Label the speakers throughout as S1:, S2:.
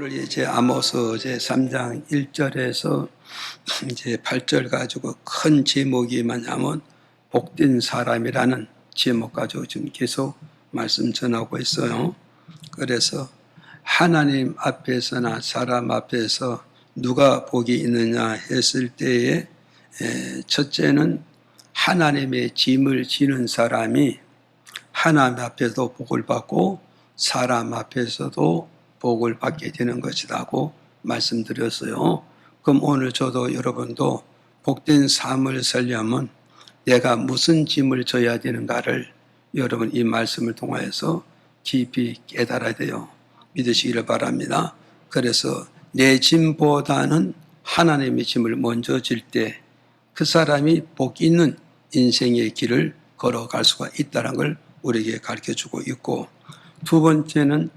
S1: 오늘 이제 아모스 제 3장 1절에서 이제 8절 가지고 큰 제목이 뭐냐면 복된 사람이라는 제목 가지고 지금 계속 말씀 전하고 있어요. 그래서 하나님 앞에서나 사람 앞에서 누가 복이 있느냐 했을 때에 첫째는 하나님의 짐을 지는 사람이 하나님 앞에서도 복을 받고 사람 앞에서도 복을 받게 되는 것이라고 말씀드렸어요. 그럼 오늘 저도 여러분도 복된 삶을 살려면 내가 무슨 짐을 져야 되는가를 여러분 이 말씀을 통하여서 깊이 깨달아야 돼요. 믿으시기를 바랍니다. 그래서 내 짐보다는 하나님의 짐을 먼저 질 때 그 사람이 복 있는 인생의 길을 걸어갈 수가 있다는 걸 우리에게 가르쳐주고 있고, 두 번째는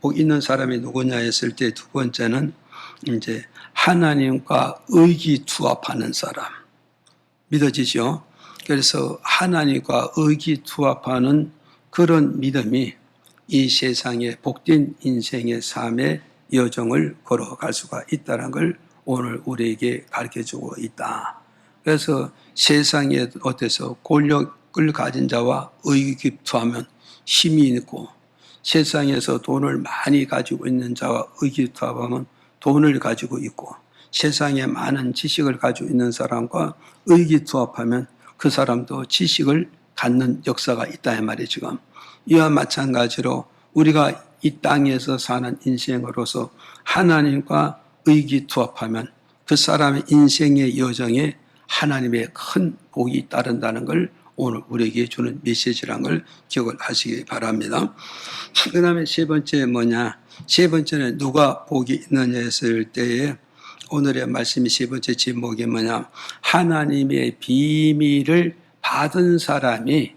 S1: 복 있는 사람이 누구냐 했을 때 두 번째는 이제 하나님과 의기투합하는 사람. 믿어지죠? 그래서 하나님과 의기투합하는 그런 믿음이 이 세상의 복된 인생의 삶의 여정을 걸어갈 수가 있다는 걸 오늘 우리에게 가르쳐주고 있다. 그래서 세상에 어때서 권력을 가진 자와 의기투합하면 힘이 있고, 세상에서 돈을 많이 가지고 있는 자와 의기투합하면 돈을 가지고 있고, 세상에 많은 지식을 가지고 있는 사람과 의기투합하면 그 사람도 지식을 갖는 역사가 있다 이 말이에요. 지금 이와 마찬가지로 우리가 이 땅에서 사는 인생으로서 하나님과 의기투합하면 그 사람의 인생의 여정에 하나님의 큰 복이 따른다는 걸 오늘 우리에게 주는 메시지라는 걸 기억을 하시기 바랍니다. 그 다음에 세 번째 뭐냐? 세 번째는 누가 복이 있느냐 했을 때에 오늘의 말씀이 세 번째 제목이 뭐냐? 하나님의 비밀을 받은 사람이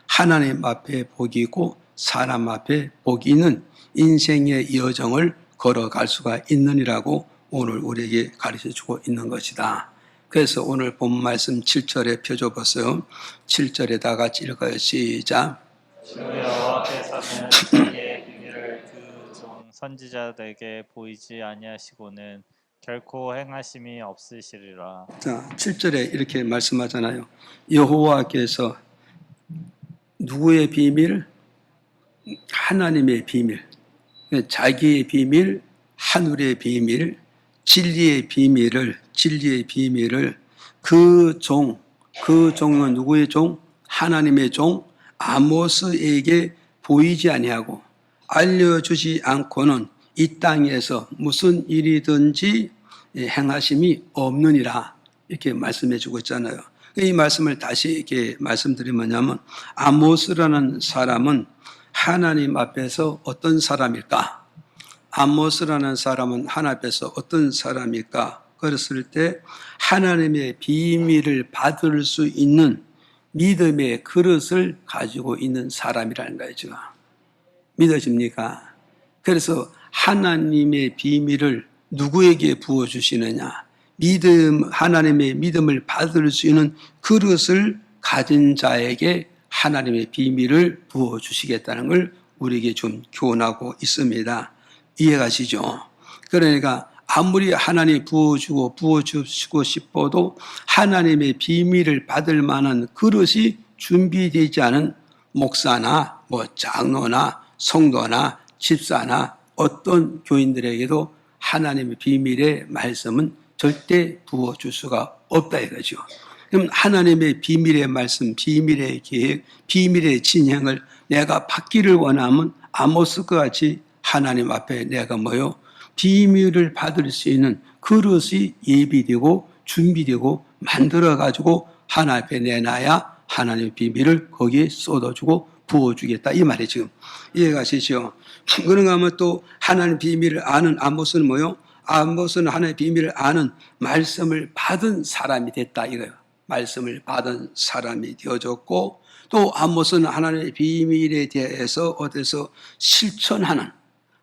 S1: 하나님 앞에 복이고 사람 앞에 복이 있는 인생의 여정을 걸어갈 수가 있느니라고 오늘 우리에게 가르쳐주고 있는 것이다. 그래서 오늘 본 말씀 7절에 펴줘봤어요. 7절에 다 같이 읽어요. 시작.
S2: 주여 여호와께서는 자기의 비밀을 그 종 선지자들에게 보이지 아니하시고는 결코 행하심이 없으시리라.
S1: 자, 7절에 이렇게 말씀하잖아요. 여호와께서 누구의 비밀? 하나님의 비밀. 자기의 비밀, 하늘의 비밀, 진리의 비밀을 그 종은 누구의 종? 하나님의 종 아모스에게 보이지 아니하고 알려주지 않고는 이 땅에서 무슨 일이든지 행하심이 없느니라 이렇게 말씀해 주고 있잖아요. 이 말씀을 다시 이렇게 말씀드리면 뭐냐면 아모스라는 사람은 하나님 앞에서 어떤 사람일까? 아모스라는 사람은 하나님 앞에서 어떤 사람일까? 그랬을 때 하나님의 비밀을 받을 수 있는 믿음의 그릇을 가지고 있는 사람이라는 거예요. 지금 믿어집니까? 그래서 하나님의 비밀을 누구에게 부어주시느냐? 하나님의 믿음을 받을 수 있는 그릇을 가진 자에게 하나님의 비밀을 부어주시겠다는 걸 우리에게 좀 교훈하고 있습니다. 이해가시죠? 그러니까 아무리 하나님이 부어주시고 싶어도 하나님의 비밀을 받을 만한 그릇이 준비되지 않은 목사나 장로나 성도나 집사나 어떤 교인들에게도 하나님의 비밀의 말씀은 절대 부어줄 수가 없다 이거죠. 그럼 하나님의 비밀의 말씀, 비밀의 계획, 비밀의 진행을 내가 받기를 원하면 아모스과 같이 하나님 앞에 내가 비밀을 받을 수 있는 그릇이 예비되고 준비되고 만들어가지고 하나님 앞에 내놔야 하나님의 비밀을 거기에 쏟아주고 부어주겠다 이 말이 지금 이해가시죠? 그런가 하면 또 하나님 비밀을 아는 아모스는 아모스는 하나님의 비밀을 아는 말씀을 받은 사람이 됐다 이거예요. 말씀을 받은 사람이 되어졌고, 또 아모스는 하나님의 비밀에 대해서 어디서 실천하는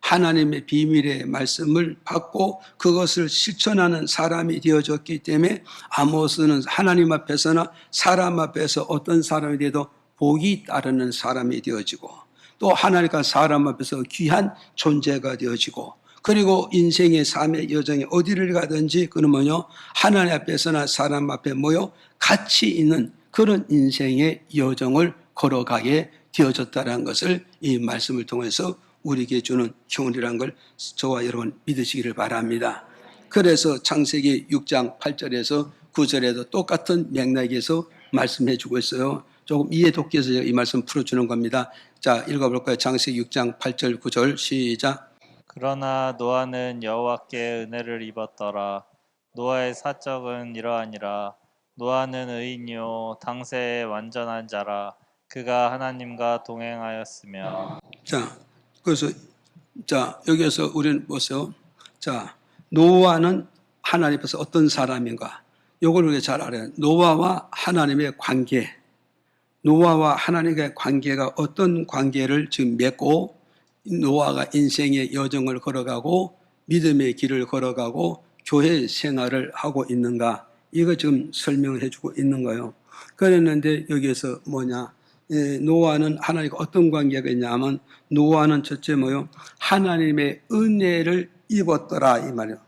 S1: 하나님의 비밀의 말씀을 받고 그것을 실천하는 사람이 되어졌기 때문에 아모스는 하나님 앞에서나 사람 앞에서 어떤 사람이 되어도 복이 따르는 사람이 되어지고, 또 하나님과 사람 앞에서 귀한 존재가 되어지고 그리고 인생의 삶의 여정에 어디를 가든지 그는 뭐요? 하나님 앞에서나 사람 앞에 모여 가치 있는 그런 인생의 여정을 걸어가게 되어졌다는 것을 이 말씀을 통해서 우리에게 주는 교훈이라는 걸 저와 여러분 믿으시기를 바랍니다. 그래서 창세기 6장 8절에서 9절에도 똑같은 맥락에서 말씀해 주고 있어요. 조금 이해 돕기 위해서 이 말씀 풀어주는 겁니다. 자, 읽어볼까요? 창세기 6장 8절 9절 시작.
S2: 그러나 노아는 여호와께 은혜를 입었더라. 노아의 사적은 이러하니라. 노아는 의인이요 당세의 완전한 자라. 그가 하나님과 동행하였으며.
S1: 자, 그래서 자 여기에서 우리는 보세요. 자, 노아는 하나님 앞에서 어떤 사람인가? 요걸 우리가 잘 알아요. 노아와 하나님의 관계. 노아와 하나님의 관계가 어떤 관계를 지금 맺고 노아가 인생의 여정을 걸어가고 믿음의 길을 걸어가고 교회 생활을 하고 있는가? 이거 지금 설명해 주고 있는 거예요. 그랬는데 여기에서 뭐냐? 노아는 하나님과 어떤 관계가 있냐면 노아는 첫째 뭐요? 하나님의 은혜를 입었더라 이 말이에요.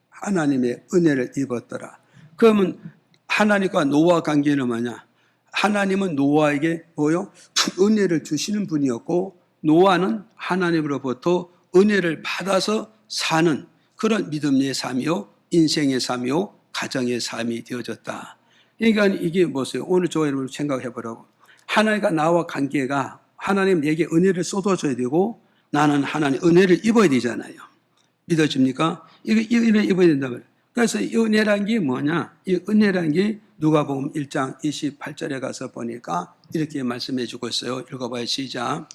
S1: 하나님의 은혜를 입었더라. 그러면 하나님과 노아 관계는 뭐냐? 하나님은 노아에게 뭐요? 은혜를 주시는 분이었고 노아는 하나님으로부터 은혜를 받아서 사는 그런 믿음의 삶이요, 인생의 삶이요, 가정의 삶이 되어졌다. 그러니까 이게 뭐세요? 오늘 저와 여러분 생각해 보라고. 하나님과 나와 관계가 하나님 내게 은혜를 쏟아줘야 되고 나는 하나님 은혜를 입어야 되잖아요. 믿어집니까? 이 은혜 입어야 된다고요. 그래서 이 은혜란 게 뭐냐? 이 은혜란 게 누가복음 1장 28절에 가서 보니까 이렇게 말씀해 주고 있어요. 읽어봐요. 시작.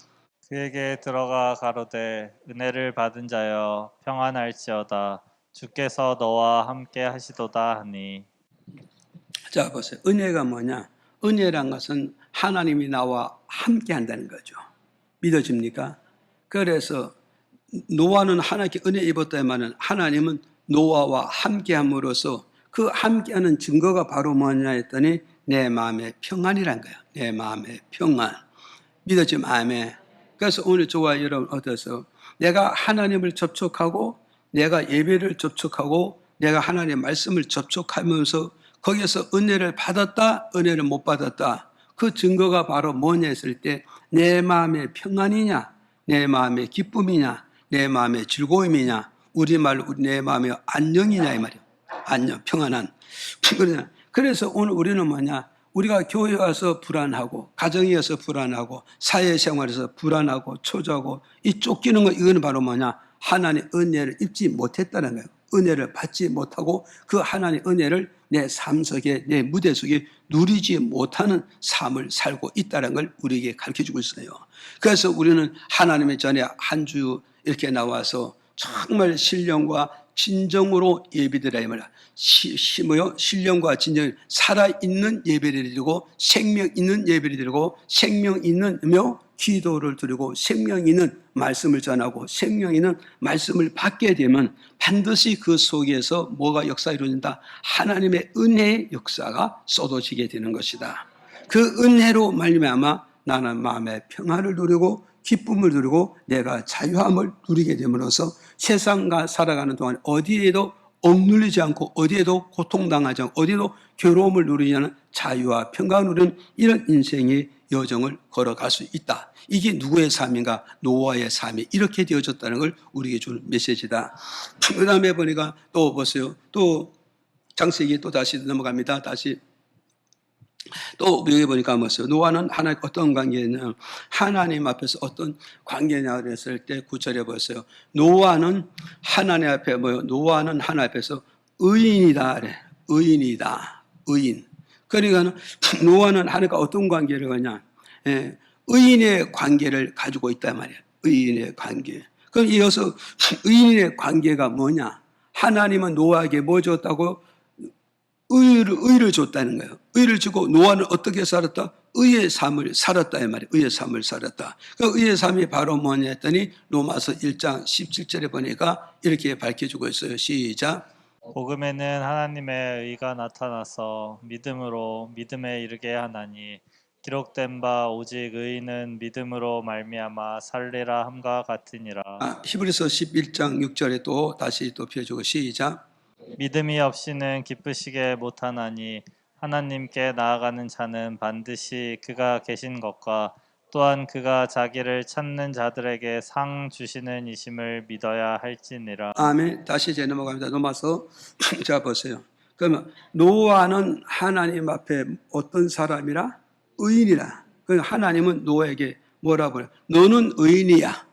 S2: 그에게 들어가 가로되 은혜를 받은 자여 평안할지어다. 주께서 너와 함께 하시도다 하니.
S1: 자, 보세요. 은혜가 뭐냐? 은혜란 것은 하나님이 나와 함께 한다는 거죠. 믿어집니까? 그래서 노아는 하나님께 은혜 입었다면은 하나님은 노아와 함께 함으로써 그 함께하는 증거가 바로 뭐냐 했더니 내 마음의 평안이란 거야. 내 마음의 평안. 믿어지면 아멘. 그래서 오늘 저와 여러분 어떠세요? 내가 하나님을 접촉하고 내가 예배를 접촉하고 내가 하나님의 말씀을 접촉하면서 거기에서 은혜를 받았다, 은혜를 못 받았다. 그 증거가 바로 뭐냐 했을 때 내 마음의 평안이냐, 내 마음의 기쁨이냐, 내 마음의 즐거움이냐, 우리말로 내 마음의 안녕이냐 이 말이에요. 안녕, 평안한. 그래서 오늘 우리는 뭐냐? 우리가 교회 와서 불안하고 가정에 와서 불안하고 사회생활에서 불안하고 초조하고 이 쫓기는 거 이거는 바로 뭐냐? 하나님의 은혜를 입지 못했다는 거예요. 은혜를 받지 못하고 그 하나님의 은혜를 내 삶 속에 내 무대 속에 누리지 못하는 삶을 살고 있다는 걸 우리에게 가르쳐주고 있어요. 그래서 우리는 하나님의 전에 한 주 이렇게 나와서 정말 신령과 진정으로 예배드려야 말이야. 신령과 진정, 살아있는 예배를 드리고 생명 있는 예배를 드리고 생명 있는 기도를 드리고 생명 있는 말씀을 전하고 생명 있는 말씀을 받게 되면 반드시 그 속에서 뭐가 역사 이루어진다? 하나님의 은혜의 역사가 쏟아지게 되는 것이다. 그 은혜로 말미암아 나는 마음의 평안을 누리고 기쁨을 누리고 내가 자유함을 누리게 됨으로써 세상과 살아가는 동안 어디에도 억눌리지 않고 어디에도 고통당하지 않고 어디에도 괴로움을 누리지 않는 자유와 평강을 누리는 이런 인생의 여정을 걸어갈 수 있다. 이게 누구의 삶인가? 노아의 삶이 이렇게 되어졌다는 걸 우리에게 주는 메시지다. 그 다음에 보니까 또 보세요. 또 창세기 또 다시 넘어갑니다. 다시 또 여기 보니까 뭐였어요? 노아는 하나님 어떤 관계냐? 하나님 앞에서 어떤 관계냐 그랬을 때 9절에 보였어요. 노아는 하나님 앞에 뭐요? 노아는 하나님 앞에서 의인이다 그래. 의인이다. 의인. 그러니까 노아는 하나님과 어떤 관계를 가냐? 예, 의인의 관계를 가지고 있단 말이야. 의인의 관계. 그럼 이어서 의인의 관계가 뭐냐? 하나님은 노아에게 뭐 줬다고? 의를 줬다는 거예요. 의를 주고 노아는 어떻게 살았다? 의의 삶을 살았다 이 말이에요. 의의 삶을 살았다. 그 의의 삶이 바로 뭐냐 했더니 로마서 1장 17절에 보니까 이렇게 밝혀주고 있어요. 시작.
S2: 복음에는 하나님의 의가 나타나서 믿음으로 믿음에 이르게 하나니 기록된 바 오직 의인은 믿음으로 말미암아 살리라 함과 같으니라.
S1: 히브리서 11장 6절에 또 다시 또 펴주고 시작.
S2: 믿음이 없이는 기쁘시게 못하나니 하나님께 나아가는 자는 반드시 그가 계신 것과 또한 그가 자기를 찾는 자들에게 상 주시는 이심을 믿어야 할지니라.
S1: 아멘. 다시 이제 넘어갑니다. 넘어서 자 보세요. 그러면 노아는 하나님 앞에 어떤 사람이라? 의인이라. 그러니까 하나님은 노아에게 뭐라고 그래요? 너는 의인이야.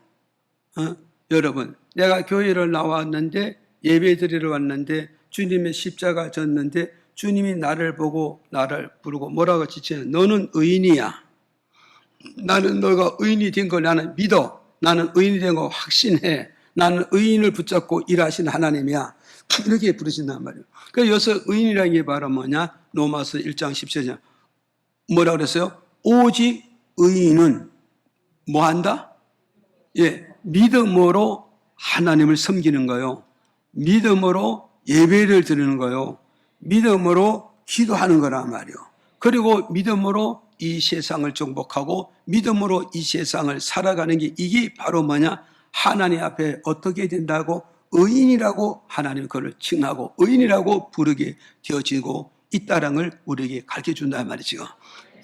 S1: 여러분, 내가 교회를 나왔는데 예배드리러 왔는데 주님의 십자가 졌는데 주님이 나를 보고 나를 부르고 뭐라고 지치는 너는 의인이야. 나는 너가 의인이 된 걸 나는 믿어. 나는 의인이 된 거 확신해. 나는 의인을 붙잡고 일하신 하나님이야. 이렇게 부르신단 말이에요. 그래서 여기서 의인이라는 게 바로 뭐냐? 로마서 1장 17절. 뭐라 그랬어요? 오직 의인은 뭐 한다? 예, 믿음으로 하나님을 섬기는 거요. 믿음으로 예배를 드리는 거요. 믿음으로 기도하는 거란 말이요. 그리고 믿음으로 이 세상을 정복하고 믿음으로 이 세상을 살아가는 게 이게 바로 뭐냐? 하나님 앞에 어떻게 된다고? 의인이라고 하나님 그를 칭하고 의인이라고 부르게 되어지고 있다는 걸 우리에게 가르쳐 준단 말이죠.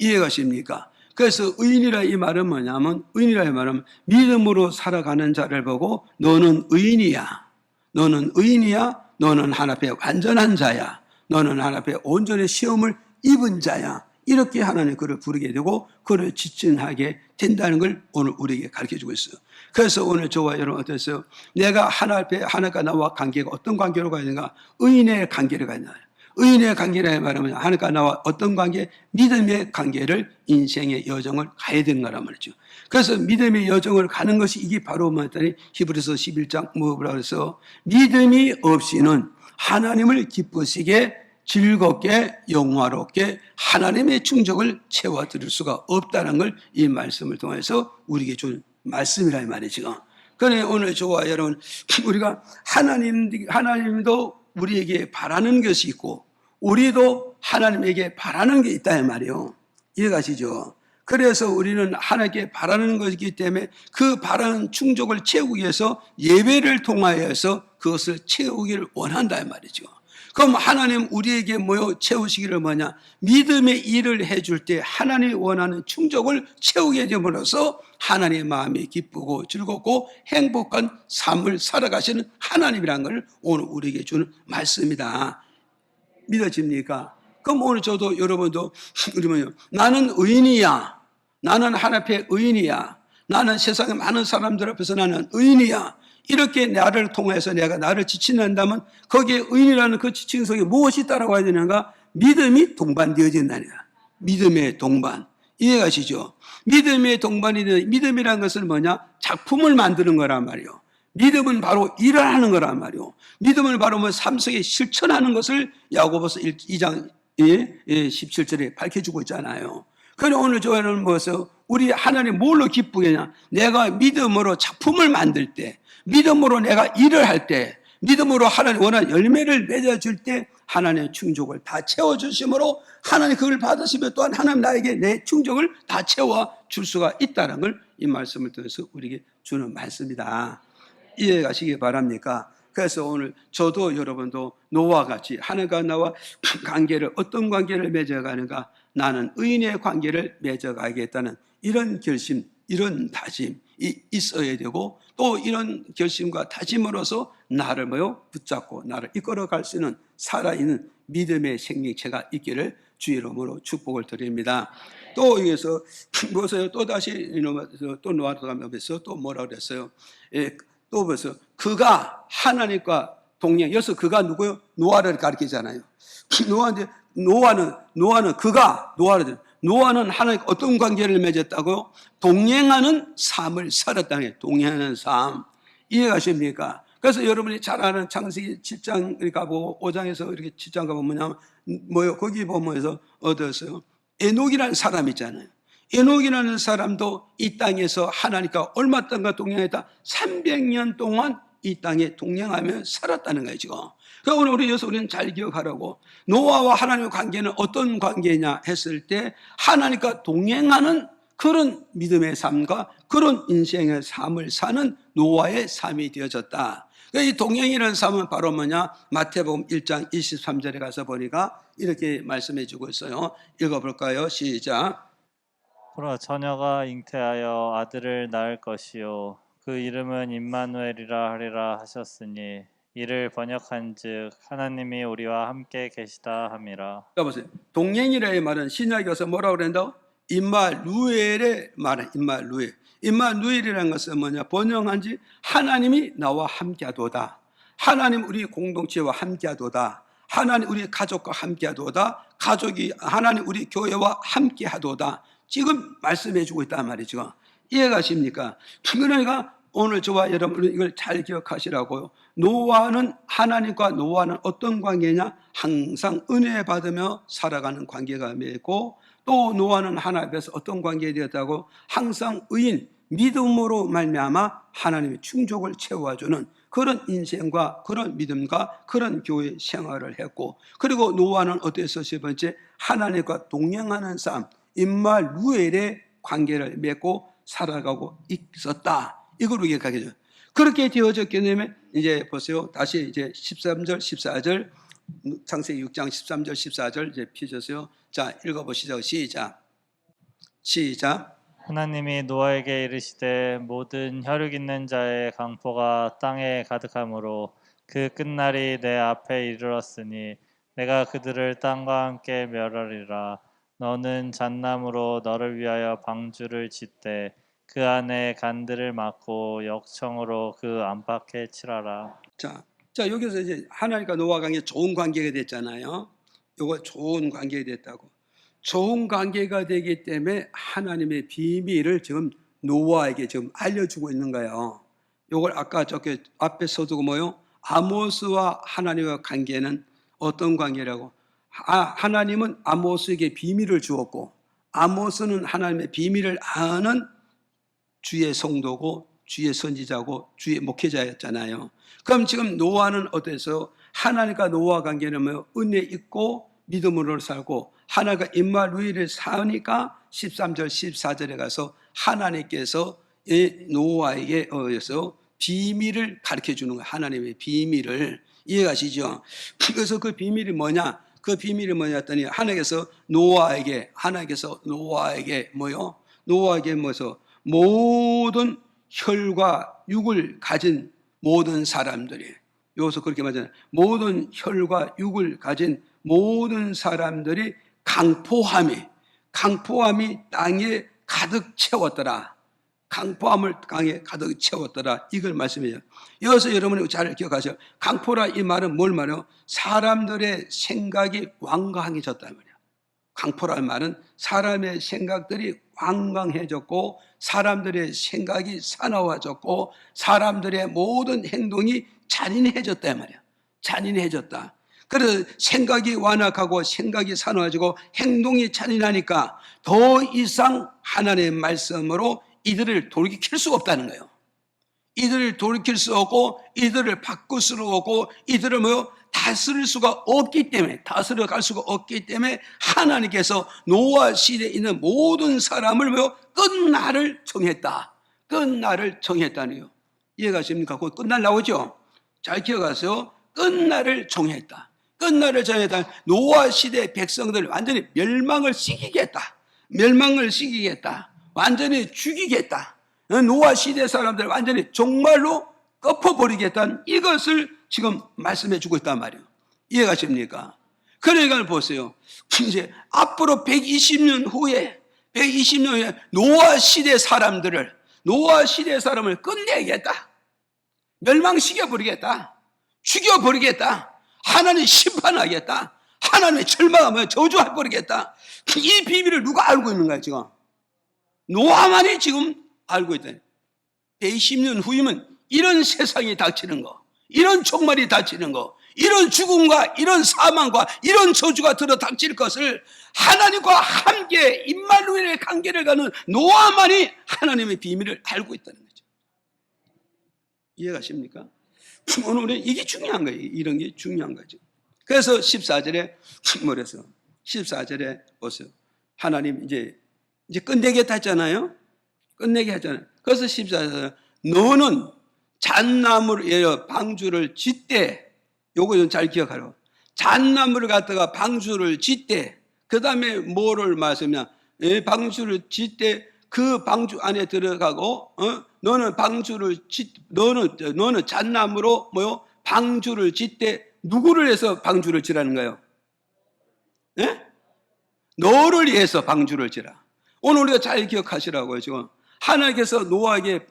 S1: 이해가십니까? 그래서 의인이라 이 말은 뭐냐면 의인이라 이 말은 믿음으로 살아가는 자를 보고 너는 의인이야. 너는 의인이야. 너는 하나님 앞에 완전한 자야. 너는 하나님 앞에 온전히 시험을 입은 자야. 이렇게 하나님 그를 부르게 되고 그를 지칭하게 된다는 걸 오늘 우리에게 가르쳐주고 있어요. 그래서 오늘 저와 여러분 어땠어요? 내가 하나님 앞에 하나님과 나와 관계가 어떤 관계로 가야 되는가? 의인의 관계로 가야 되나요? 의인의 관계라 말하면 하나님과 나와 어떤 관계? 믿음의 관계를 인생의 여정을 가야 되는 거란 말이죠. 그래서 믿음의 여정을 가는 것이 이게 바로 뭐였더니 히브리서 11장 뭐라고 그래서 믿음이 없이는 하나님을 기쁘시게 즐겁게 영화롭게 하나님의 충족을 채워드릴 수가 없다는 걸 이 말씀을 통해서 우리에게 준 말씀이란 말이죠. 그러니 오늘 저와 여러분 우리가 하나님도 우리에게 바라는 것이 있고 우리도 하나님에게 바라는 게 있다 이 말이에요. 이해가시죠? 그래서 우리는 하나님께 바라는 것이기 때문에 그 바라는 충족을 채우기 위해서 예배를 통하여서 그것을 채우기를 원한다 이 말이죠. 그럼 하나님 우리에게 뭐요? 채우시기를 뭐냐? 믿음의 일을 해줄 때 하나님이 원하는 충족을 채우게 됨으로써 하나님의 마음이 기쁘고 즐겁고 행복한 삶을 살아가시는 하나님이라는 걸 오늘 우리에게 주는 말씀이다. 믿어집니까? 그럼 오늘 저도 여러분도 그러면요. 나는 의인이야. 나는 하나님 앞에 의인이야. 나는 세상의 많은 사람들 앞에서 나는 의인이야. 이렇게 나를 통해서 내가 나를 지칭한다면 거기에 의인이라는 그 지칭 속에 무엇이 있다라고 해야 되는가? 믿음이 동반되어진다니까. 믿음의 동반. 이해가시죠? 믿음의 동반이 되는 믿음이라는 것은 뭐냐? 작품을 만드는 거란 말이에요. 믿음은 바로 일을 하는 거란 말이에요. 믿음은 바로 뭐 삶 속에 실천하는 것을 야고보서 2장 17절에 밝혀주고 있잖아요. 그러니 오늘 저는 뭐서 우리 하나님 뭘로 기쁘겠냐? 내가 믿음으로 작품을 만들 때, 믿음으로 내가 일을 할 때, 믿음으로 하나님 원하는 열매를 맺어줄 때 하나님의 충족을 다 채워주심으로 하나님 그걸 받으시면 또한 하나님 나에게 내 충족을 다 채워줄 수가 있다는 걸 이 말씀을 통해서 우리에게 주는 말씀이다. 이해가시기 바랍니까? 그래서 오늘 저도 여러분도 노아와 같이 하나님과 나와 관계를 어떤 관계를 맺어가는가? 나는 의인의 관계를 맺어가겠다는 이런 결심, 이런 다짐이 있어야 되고 또 이런 결심과 다짐으로서 나를 붙잡고 나를 이끌어갈 수 있는 살아있는 믿음의 생명체가 있기를 주의 이름으로 축복을 드립니다. 또 여기서 보세요. 또 다시 또 노아로 가면서 또 뭐라 그랬어요? 또 보세요. 그가 하나님과 동행. 여기서 그가 누구요? 노아를 가리키잖아요. 노아는 하나님과 어떤 관계를 맺었다고요? 동행하는 삶을 살았다는 거예요. 동행하는 삶. 이해가십니까? 그래서 여러분이 잘 아는 창세기 7장 가보고 5장에서 이렇게 7장 가보면 뭐요? 거기 보면서 얻었어요. 에녹이라는 사람 있잖아요. 에녹이라는 사람도 이 땅에서 하나님과 얼마 동안과 동행했다? 300년 동안 이 땅에 동행하며 살았다는 거예요, 지금. 그러니까 오늘 우리는 잘 기억하라고, 노아와 하나님의 관계는 어떤 관계냐 했을 때 하나님과 동행하는 그런 믿음의 삶과 그런 인생의 삶을 사는 노아의 삶이 되어졌다. 이 동행이라는 삶은 바로 뭐냐? 마태복음 1장 23절에 가서 보니까 이렇게 말씀해 주고 있어요. 읽어볼까요? 시작.
S2: 보라, 처녀가 잉태하여 아들을 낳을 것이요 그 이름은 임마누엘이라 하리라 하셨으니 이를 번역한즉 하나님이 우리와 함께 계시다 함이라.
S1: 보세요. 동행이라의 말은 신약에 와서 뭐라고 그런다고? 임마누엘의 말은 임마누엘. 임마누엘이라는 것은 뭐냐? 번역한지 하나님이 나와 함께하도다. 하나님 우리 공동체와 함께하도다. 하나님 우리 가족과 함께하도다. 가족이 하나님 우리 교회와 함께하도다. 지금 말씀해주고 있단 말이죠. 이해가십니까? 그러니까 오늘 저와 여러분 이걸 잘 기억하시라고요. 노아는 하나님과 노아는 어떤 관계냐? 항상 은혜 받으며 살아가는 관계가 맺고, 또 노아는 하나님 앞에서 어떤 관계가 되었다고? 항상 의인 믿음으로 말미암아 하나님의 충족을 채워주는 그런 인생과 그런 믿음과 그런 교회 생활을 했고, 그리고 노아는 어땠어? 세 번째, 하나님과 동행하는 삶, 임마누엘의 관계를 맺고 살아가고 있었다. 이걸 기억하게 죠. 그렇게 되어졌기 때문에 이제 보세요. 다시 이제 13절, 14절, 창세기 6장 13절, 14절 이제 펴주세요. 자, 읽어보시죠. 시작.
S2: 하나님이 노아에게 이르시되 모든 혈육 있는 자의 강포가 땅에 가득하므로 그 끝날이 내 앞에 이르렀으니 내가 그들을 땅과 함께 멸하리라. 너는 잣나무로 너를 위하여 방주를 짓되 그 안에 간들을 막고 역청으로 그 안팎에 칠하라.
S1: 자, 여기서 이제 하나님과 노아 관계 좋은 관계가 됐잖아요. 이거 좋은 관계가 됐다고. 좋은 관계가 되기 때문에 하나님의 비밀을 지금 노아에게 지금 알려주고 있는 거예요. 이걸 아까 저기 앞에서도 뭐요? 아모스와 하나님의 관계는 어떤 관계라고? 하나님은 아모스에게 비밀을 주었고, 아모스는 하나님의 비밀을 아는 주의 성도고 주의 선지자고 주의 목회자였잖아요. 그럼 지금 노아는 어때서? 하나님과 노아 관계는 뭐 은혜 있고 믿음으로 살고 하나님과 임마누엘을 사니까 13절 14절에 가서 하나님께서 노아에게 어서 비밀을 가르쳐 주는 거예요. 하나님의 비밀을. 이해가시죠? 그래서 그 비밀이 뭐냐? 그 비밀이 뭐냐 했더니 하나님께서 노아에게 뭐요? 노아에게 뭐서 모든 혈과 육을 가진 모든 사람들이, 여기서 그렇게 말하잖아요. 모든 혈과 육을 가진 모든 사람들이 강포함이 땅에 가득 채웠더라. 강포함을 땅에 가득 채웠더라. 이걸 말씀해요. 여기서 여러분이 잘 기억하세요. 강포라 이 말은 뭘 말해요? 사람들의 생각이 완강해졌단 말이에요. 강포라는 말은 사람의 생각들이 완강해졌고 사람들의 생각이 사나워졌고 사람들의 모든 행동이 잔인해졌다 말이야. 잔인해졌다. 그래서 생각이 완악하고 생각이 사나워지고 행동이 잔인하니까 더 이상 하나님의 말씀으로 이들을 돌이킬 수가 없다는 거예요. 이들을 돌이킬 수 없고 이들을 바꿀 수 없고 이들을 다스릴 수가 없기 때문에, 다스려갈 수가 없기 때문에 하나님께서 노아 시대에 있는 모든 사람을 끝날을 정했다. 끝날을 정했다니요. 이해가십니까? 곧 끝날 나오죠? 잘 기억하세요. 끝날을 정했다. 끝날을 정했다. 노아 시대 백성들을 완전히 멸망을 시키겠다. 완전히 죽이겠다. 노아 시대 사람들을 완전히 정말로 덮어버리겠다는 이것을 지금 말씀해 주고 있단 말이에요. 이해가십니까? 그러니까 보세요. 이제 앞으로 120년 후에 노아 시대 사람을 끝내겠다. 멸망시켜버리겠다. 죽여버리겠다. 하나님 심판하겠다. 하나님의 절망하며 저주해버리겠다. 이 비밀을 누가 알고 있는가요, 지금? 노아만이 지금 알고 있다. 120년 후이면 이런 세상이 닥치는 거, 이런 종말이 닥치는 거, 이런 죽음과 이런 사망과 이런 저주가 들어 닥칠 것을 하나님과 함께 임마누엘의 관계를 가는 노아만이 하나님의 비밀을 알고 있다는 거죠. 이해가십니까? 오늘 우리 이게 중요한 거예요. 이런 게 중요한 거죠. 그래서 14절에 뭐래서 14절에 보세요. 하나님 이제 끝내겠다 했잖아요. 끝내게 하잖아요. 그래서 14절에 너는 잣나무로 방주를 짓되, 요거 좀 잘 기억하라고. 잣나무를 갖다가 방주를 짓되, 그 다음에 뭐를 말씀하냐? 방주를 짓되 그 방주 안에 들어가고, 너는 너는 잣나무로 방주를 짓되, 누구를 해서 방주를 지라는 거예요? 예? 너를 위해서 방주를 지라. 오늘 우리가 잘 기억하시라고요, 지금. 하나님께서 노아에게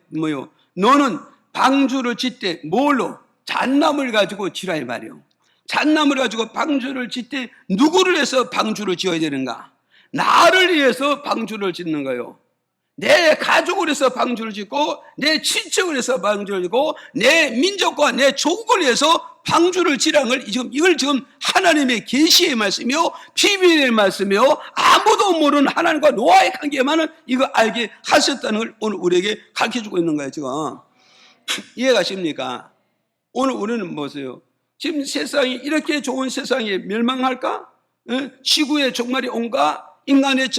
S1: 너는 방주를 짓되 뭘로? 잣나무를 가지고 지라 이 말이에요. 잣나무를 가지고 방주를 짓되 누구를 해서 방주를 지어야 되는가? 나를 위해서 방주를 짓는 거예요. 내 가족을 해서 방주를 짓고, 내 친척을 해서 방주를 짓고, 내 민족과 내 조국을 위해서 방주를 지라는 걸 이걸 지금 하나님의 계시의 말씀이요, 비밀의 말씀이요, 아무도 모르는 하나님과 노아의 관계만은 이거 알게 하셨다는 걸 오늘 우리에게 가르쳐주고 있는 거예요. 지금 이해가십니까? 오늘 우리는 뭐세요? 지금 세상이 이렇게 좋은 세상에 멸망할까? 지구의 종말이 온가? 인간의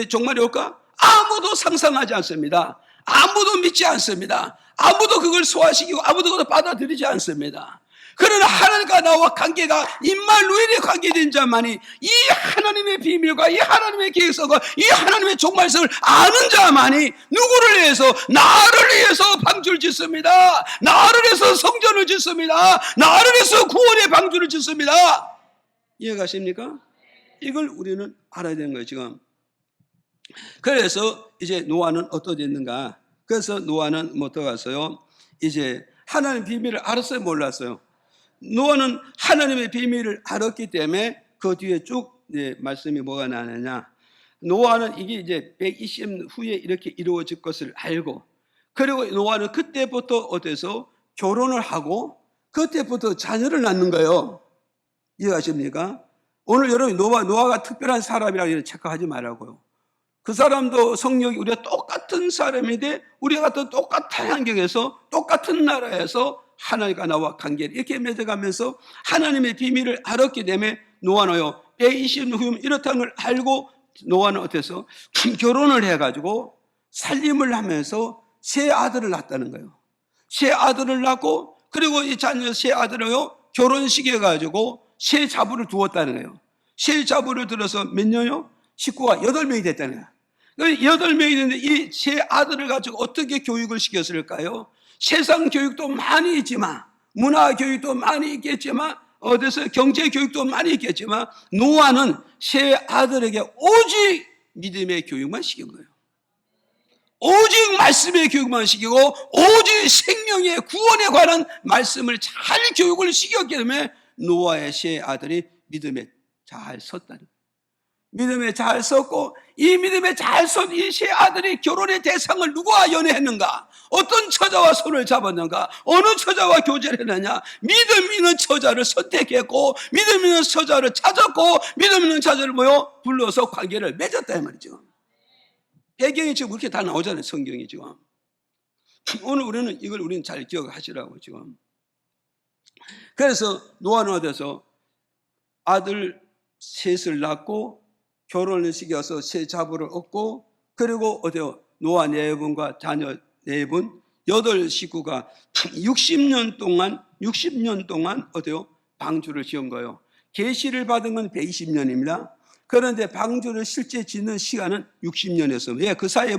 S1: 종말이 올까? 아무도 상상하지 않습니다. 아무도 믿지 않습니다. 아무도 그걸 소화시키고 아무도 그걸 받아들이지 않습니다. 그러나 하나님과 나와 관계가 임마누엘의 관계된 자만이 이 하나님의 비밀과 이 하나님의 계획서가 이 하나님의 종말성을 아는 자만이 누구를 위해서? 나를 위해서 방주를 짓습니다. 나를 위해서 성전을 짓습니다. 나를 위해서 구원의 방주를 짓습니다. 이해가십니까? 이걸 우리는 알아야 되는 거예요, 지금. 그래서 이제 노아는 어떻게 됐는가? 그래서 노아는 뭐 들어갔어요? 이제 하나님의 비밀을 알았어요, 몰랐어요? 노아는 하나님의 비밀을 알았기 때문에 그 뒤에 쭉 말씀이 뭐가 나느냐? 노아는 이게 이제 120년 후에 이렇게 이루어질 것을 알고, 그리고 노아는 그때부터 어때서 결혼을 하고 그때부터 자녀를 낳는 거예요. 이해하십니까? 오늘 여러분 노아가 특별한 사람이라고 착각하지 말라고요. 그 사람도 성령이 우리가 똑같은 사람인데 우리가 같은 똑같은 환경에서 똑같은 나라에서 하나님과 나와 관계를 이렇게 맺어가면서 하나님의 비밀을 알았기 때문에 노아는요 120년 후면 이렇다는 걸 알고 노아는 어때서 결혼을 해가지고 살림을 하면서 세 아들을 낳았다는 거예요. 세 아들을 낳고 그리고 이 자녀 세 아들을요 결혼시켜가지고 세 자부를 두었다는 거예요. 세 자부를 들어서 몇 년요? 식구가 8명이 됐다는 거예요. 8명이 됐는데 이 세 아들을 가지고 어떻게 교육을 시켰을까요? 세상 교육도 많이 있지만, 문화 교육도 많이 있겠지만, 어디서 경제 교육도 많이 있겠지만, 노아는 세 아들에게 오직 믿음의 교육만 시킨 거예요. 오직 말씀의 교육만 시키고, 오직 생명의 구원에 관한 말씀을 잘 교육을 시켰기 때문에 노아의 세 아들이 믿음에 잘 섰다는 거예요. 믿음에 잘 섰고, 이 믿음에 잘 선 이 세 아들이 결혼의 대상을 누구와 연애했는가? 어떤 처자와 손을 잡았는가? 어느 처자와 교제를 했느냐? 믿음 있는 처자를 선택했고, 믿음 있는 처자를 찾았고, 믿음 있는 처자를 불러서 관계를 맺었다 이 말이죠. 배경이 지금 그렇게 다 나오잖아요, 성경이 지금. 오늘 우리는 잘 기억하시라고 지금. 그래서 노아는 어디서 아들 셋을 낳고 결혼을 시켜서 세 자부를 얻고, 그리고 어디요? 노아 4분과 자녀 4분, 8식구가 60년 동안 어디요? 방주를 지은 거예요. 계시를 받은 건 120년입니다. 그런데 방주를 실제 짓는 시간은 60년이었어요. 예, 그 사이에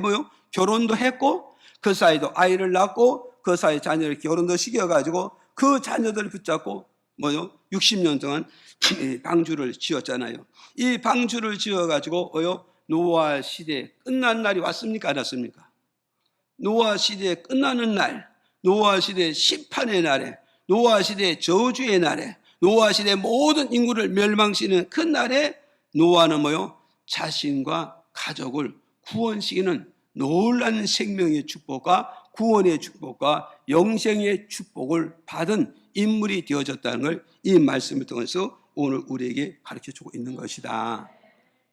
S1: 결혼도 했고, 그 사이도 아이를 낳고, 그 사이에 자녀를 결혼도 시켜가지고, 그 자녀들을 붙잡고, 60년 동안 방주를 지었잖아요. 이 방주를 지어가지고, 노아 시대 끝난 날이 왔습니까? 안 왔습니까? 노아 시대 끝나는 날, 노아 시대 심판의 날에, 노아 시대 저주의 날에, 노아 시대 모든 인구를 멸망시키는 그 날에 노아는 자신과 가족을 구원시키는 놀라운 생명의 축복과 구원의 축복과 영생의 축복을 받은 인물이 되어졌다는 걸 이 말씀을 통해서 오늘 우리에게 가르쳐주고 있는 것이다.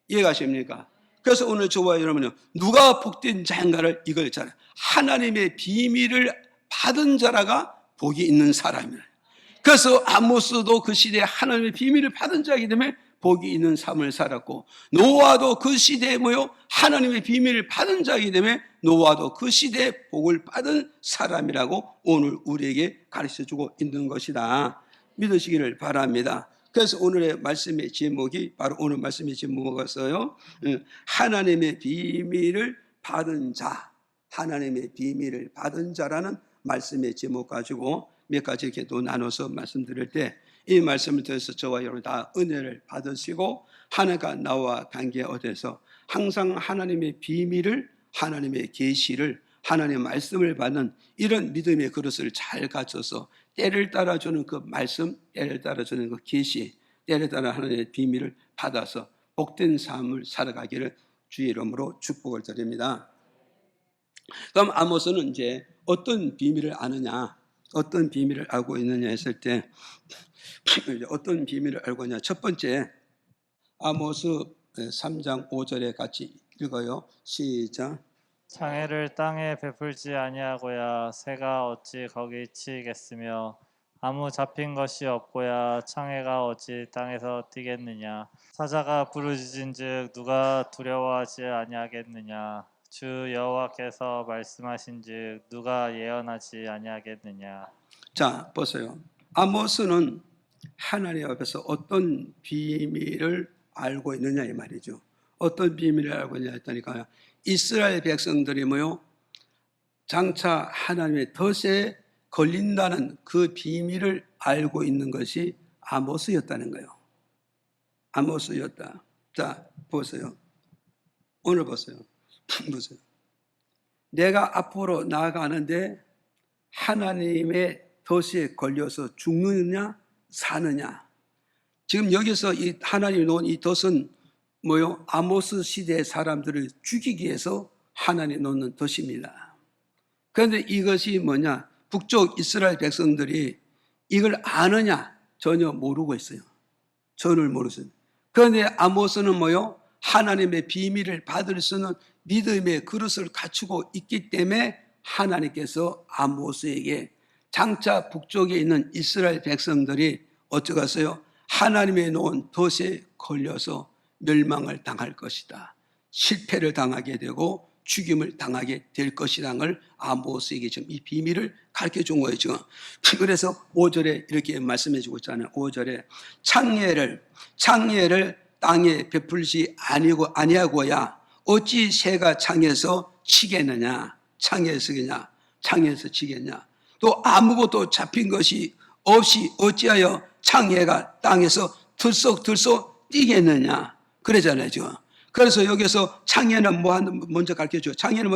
S1: 이해가십니까? 그래서 오늘 저와 여러분은 누가 복된 자인가를 이걸 잘 하나님의 비밀을 받은 자라가 복이 있는 사람이에요. 그래서 아모스도 그 시대에 하나님의 비밀을 받은 자이기 때문에 복이 있는 삶을 살았고, 노아도 그 시대에 하나님의 비밀을 받은 자이기 때문에 노아도 그 시대에 복을 받은 사람이라고 오늘 우리에게 가르쳐주고 있는 것이다. 믿으시기를 바랍니다. 그래서 오늘의 말씀의 제목이 바로 오늘 말씀의 제목이었어요. 하나님의 비밀을 받은 자, 하나님의 비밀을 받은 자라는 말씀의 제목 가지고 몇 가지 이렇게 또 나눠서 말씀드릴 때, 이 말씀을 통해서 저와 여러분 다 은혜를 받으시고 하나님과 나와 관계 얻어서 항상 하나님의 비밀을, 하나님의 계시를, 하나님의 말씀을 받는 이런 믿음의 그릇을 잘 갖춰서 때를 따라주는 그 말씀, 때를 따라주는 그 계시, 때를 따라 하나님의 비밀을 받아서 복된 삶을 살아가기를 주의 이름으로 축복을 드립니다. 그럼 아모스는 이제 어떤 비밀을 아느냐, 어떤 비밀을 알고 있느냐 했을 때 어떤 비밀을 알고 있냐. 첫 번째, 아모스 3장 5절에 같이 읽어요. 시작.
S2: 창해를 땅에 베풀지 아니하고야 새가 어찌 거기 치겠으며 아무 잡힌 것이 없고야 창해가 어찌 땅에서 뛰겠느냐. 사자가 부르짖은즉 누가 두려워하지 아니하겠느냐. 주 여호와께서 말씀하신즉 누가 예언하지 아니하겠느냐.
S1: 자, 보세요. 아모스는 하나님 앞에서 어떤 비밀을 알고 있느냐 이 말이죠. 어떤 비밀을 알고 있느냐 했다니까요. 이스라엘 백성들이 장차 하나님의 덫에 걸린다는 그 비밀을 알고 있는 것이 아모스였다는 거예요. 아모스였다. 자, 보세요. 오늘 보세요. 보세요. 내가 앞으로 나아가는데 하나님의 덫에 걸려서 죽느냐 사느냐. 지금 여기서 이 하나님이 놓은 이 덫은 아모스 시대의 사람들을 죽이기 위해서 하나님이 놓는 덫입니다. 그런데 이것이 뭐냐? 북쪽 이스라엘 백성들이 이걸 아느냐? 전혀 모르고 있어요. 전혀 모르겠어요. 그런데 아모스는 하나님의 비밀을 받을 수 있는 믿음의 그릇을 갖추고 있기 때문에 하나님께서 아모스에게 장차 북쪽에 있는 이스라엘 백성들이 어쩌겠어요? 하나님의 놓은 덫에 걸려서 멸망을 당할 것이다. 실패를 당하게 되고 죽임을 당하게 될 것이라는 걸 아모스에게 지금 이 비밀을 가르쳐 준 거예요, 지금. 그래서 5절에 이렇게 말씀해 주고 있잖아요. 5절에 창예를 땅에 베풀지 아니하고야 어찌 새가 창에서 치겠느냐. 창에서 치겠냐. 또 아무것도 잡힌 것이 없이 어찌하여 창예가 땅에서 들썩들썩 뛰겠느냐. 그러잖아요, 지금. 그래서 여기서 창예는 먼저 가르쳐줘요. 창예는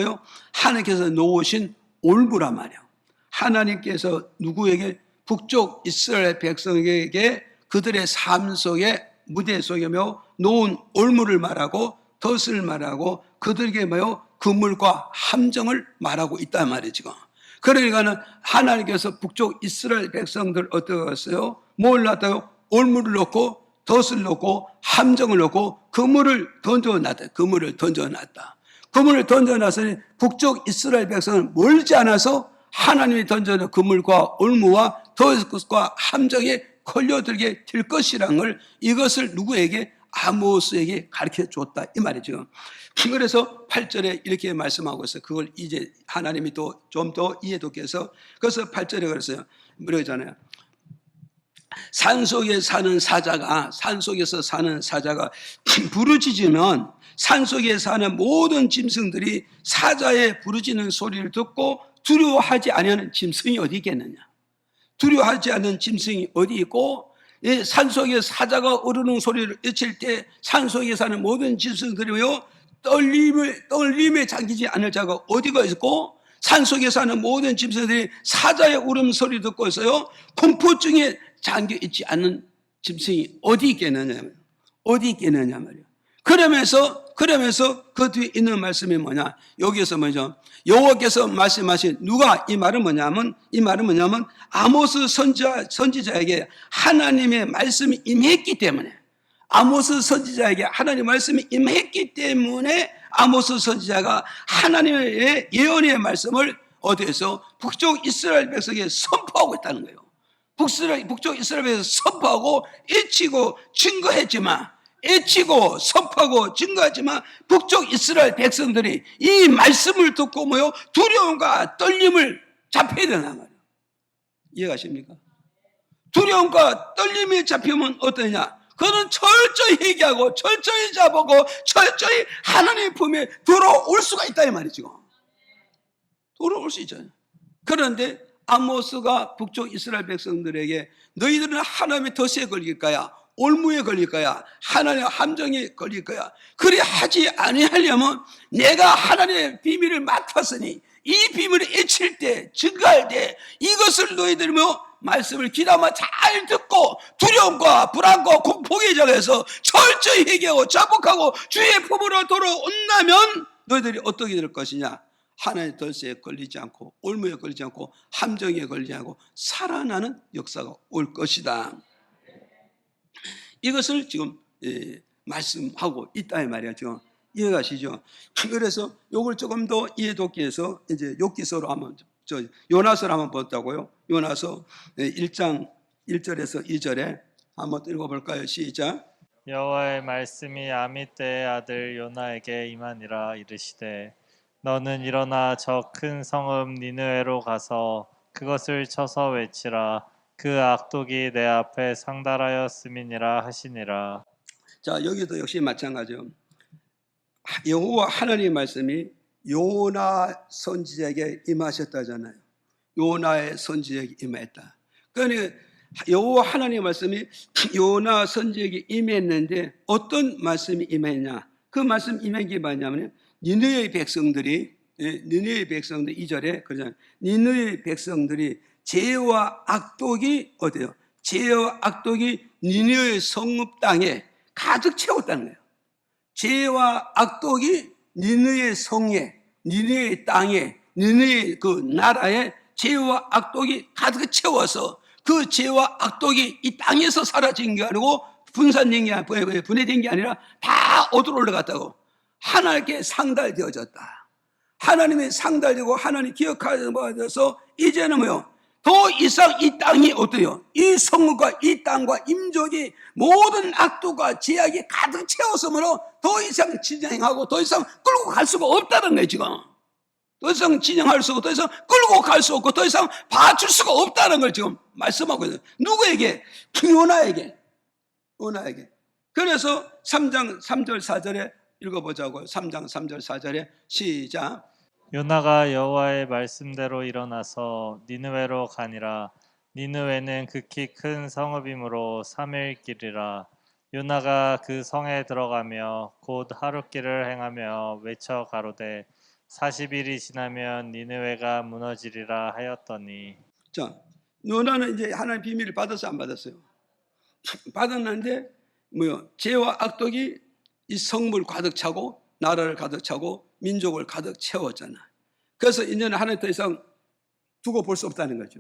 S1: 하나님께서 놓으신 올무란 말이에요. 하나님께서 누구에게? 북쪽 이스라엘 백성에게 그들의 삶 속에, 무대 속에 놓은 올무를 말하고 덫을 말하고 그들에게 그물과 함정을 말하고 있단 말이에요, 지금. 그러니까는 하나님께서 북쪽 이스라엘 백성들 어떻게 했어요? 뭘 놨다요? 올무를 놓고 덫을 놓고 함정을 놓고 그물을 던져놨다. 그물을 던져놨으니 북쪽 이스라엘 백성은 멀지 않아서 하나님이 던져놓은 그물과 올무와 덫과 함정에 걸려들게 될 것이라는 걸, 이것을 누구에게? 아모스에게 가르쳐 줬다 이 말이죠. 그래서 8절에 이렇게 말씀하고 있어요. 그걸 이제 하나님이 또 좀 더 이해도록 해서, 그래서 8절에 그랬어요. 그러잖아요. 산속에서 사는 사자가 부르짖으면 산속에 사는 모든 짐승들이 사자의 부르짖는 소리를 듣고 두려워하지 아니하는 짐승이 어디 있겠느냐. 두려워하지 않는 짐승이 어디 있고, 산속에 사자가 어르는 소리를 외칠 때 산속에 사는 모든 짐승들이요 떨림에 잠기지 않을 자가 어디가 있고, 산속에 사는 모든 짐승들이 사자의 울음소리 듣고 있어요. 공포증에 잠겨 있지 않는 짐승이 어디 있겠느냐 말이에요. 그러면서 그 뒤에 있는 말씀이 뭐냐? 여기에서 뭐죠? 여호와께서 말씀하신, 누가? 이 말은 뭐냐면 아모스 선지자에게 하나님의 말씀이 임했기 때문에, 아모스 선지자에게 하나님의 말씀이 임했기 때문에 아모스 선지자가 하나님의 예언의 말씀을 어디에서? 북쪽 이스라엘 백성에게 선포하고 있다는 거예요. 북쪽 이스라엘에서 선포하고 외치고 증거했지만, 외치고 선포하고 증거하지만 북쪽 이스라엘 백성들이 이 말씀을 듣고 두려움과 떨림을 잡혀야 되는 말이에요. 이해가십니까? 두려움과 떨림이 잡히면 어떠냐? 그는 철저히 회개하고 철저히 잡고 철저히 하나님의 품에 들어올 수가 있다 이 말이죠. 들어올 수 있잖아요. 그런데 아모스가 북쪽 이스라엘 백성들에게 너희들은 하나님의 덫에 걸릴 거야, 올무에 걸릴 거야, 하나님의 함정에 걸릴 거야. 그래 하지 아니하려면 내가 하나님의 비밀을 맡았으니 이 비밀을 외칠 때, 증거할 때 이것을 너희들이 말씀을 귀담아 잘 듣고 두려움과 불안과 공포에 적해서 철저히 회개하고 자복하고 주의 품으로 돌아온다면 너희들이 어떻게 될 것이냐? 하나님의 덫에 걸리지 않고 올무에 걸리지 않고 함정에 걸리지 않고 살아나는 역사가 올 것이다. 이것을 지금 말씀하고 있다 이 말이야. 지금 이해가시죠? 그래서 이걸 조금 더 이해돋기 위해서 이제 욥기서로 한번 요나서를 한번 봤다고요. 요나서 1장 1절에서 2절에 한번 읽어볼까요? 시작.
S2: 여호와의 말씀이 아미떼의 아들 요나에게 임하니라. 이르시되 너는 일어나 저 큰 성읍 니느웨로 가서 그것을 쳐서 외치라. 그 악독이 내 앞에 상달하였음이니라 하시니라.
S1: 자, 여기도 역시 마찬가지요. 여호와 하나님의 말씀이 요나 선지자에게 임하셨다잖아요. 요나의 선지자에게 임했다. 그러니까 여호와 하나님의 말씀이 요나 선지자에게 임했는데 어떤 말씀이 임했냐? 그 말씀 임한 게 뭐냐면 니느웨의 백성들이 2절에 그러잖아요. 니느웨의 백성들이 죄와 악독이 어때요? 죄와 악독이 니느웨의 성읍 땅에 가득 채웠다는 거예요. 죄와 악독이 니느웨의 성에, 니느웨의 땅에, 니느웨의 그 나라에 죄와 악독이 가득 채워서 그 죄와 악독이 이 땅에서 사라진 게 아니고 분산된 게 아니라 분해된 게 아니라 다 어디로 올라갔다고? 하나님께 상달되어졌다. 하나님의 상달되고 하나님 기억하셔서 이제는 더 이상 이 땅이 어때요? 이 성읍과 이 땅과 임족이 모든 악도가 죄악이 가득 채웠으므로 더 이상 진행하고 더 이상 끌고 갈 수가 없다는 거예요. 지금 더 이상 진행할 수 없고 더 이상 끌고 갈 수 없고 더 이상 봐줄 수가 없다는 걸 지금 말씀하고 있어요. 누구에게? 요나에게. 그래서 3장 3절 4절에 읽어보자고요. 3장 3절 4절에 시작.
S2: 요나가 여호와의 말씀대로 일어나서 니느웨로 가니라. 니느웨는 극히 큰 성읍이므로 3일 길이라. 요나가 그 성에 들어가며 곧 하룻길을 행하며 외쳐 가로되 40일이 지나면 니느웨가 무너지리라 하였더니.
S1: 자, 요나는 이제 하나님 비밀을 받았어요, 안 받았어요? 받았는데 죄와 악독이 이 성물 가득 차고 나라를 가득 차고 민족을 가득 채웠잖아. 그래서 이제는 하나님 더 이상 두고 볼 수 없다는 거죠.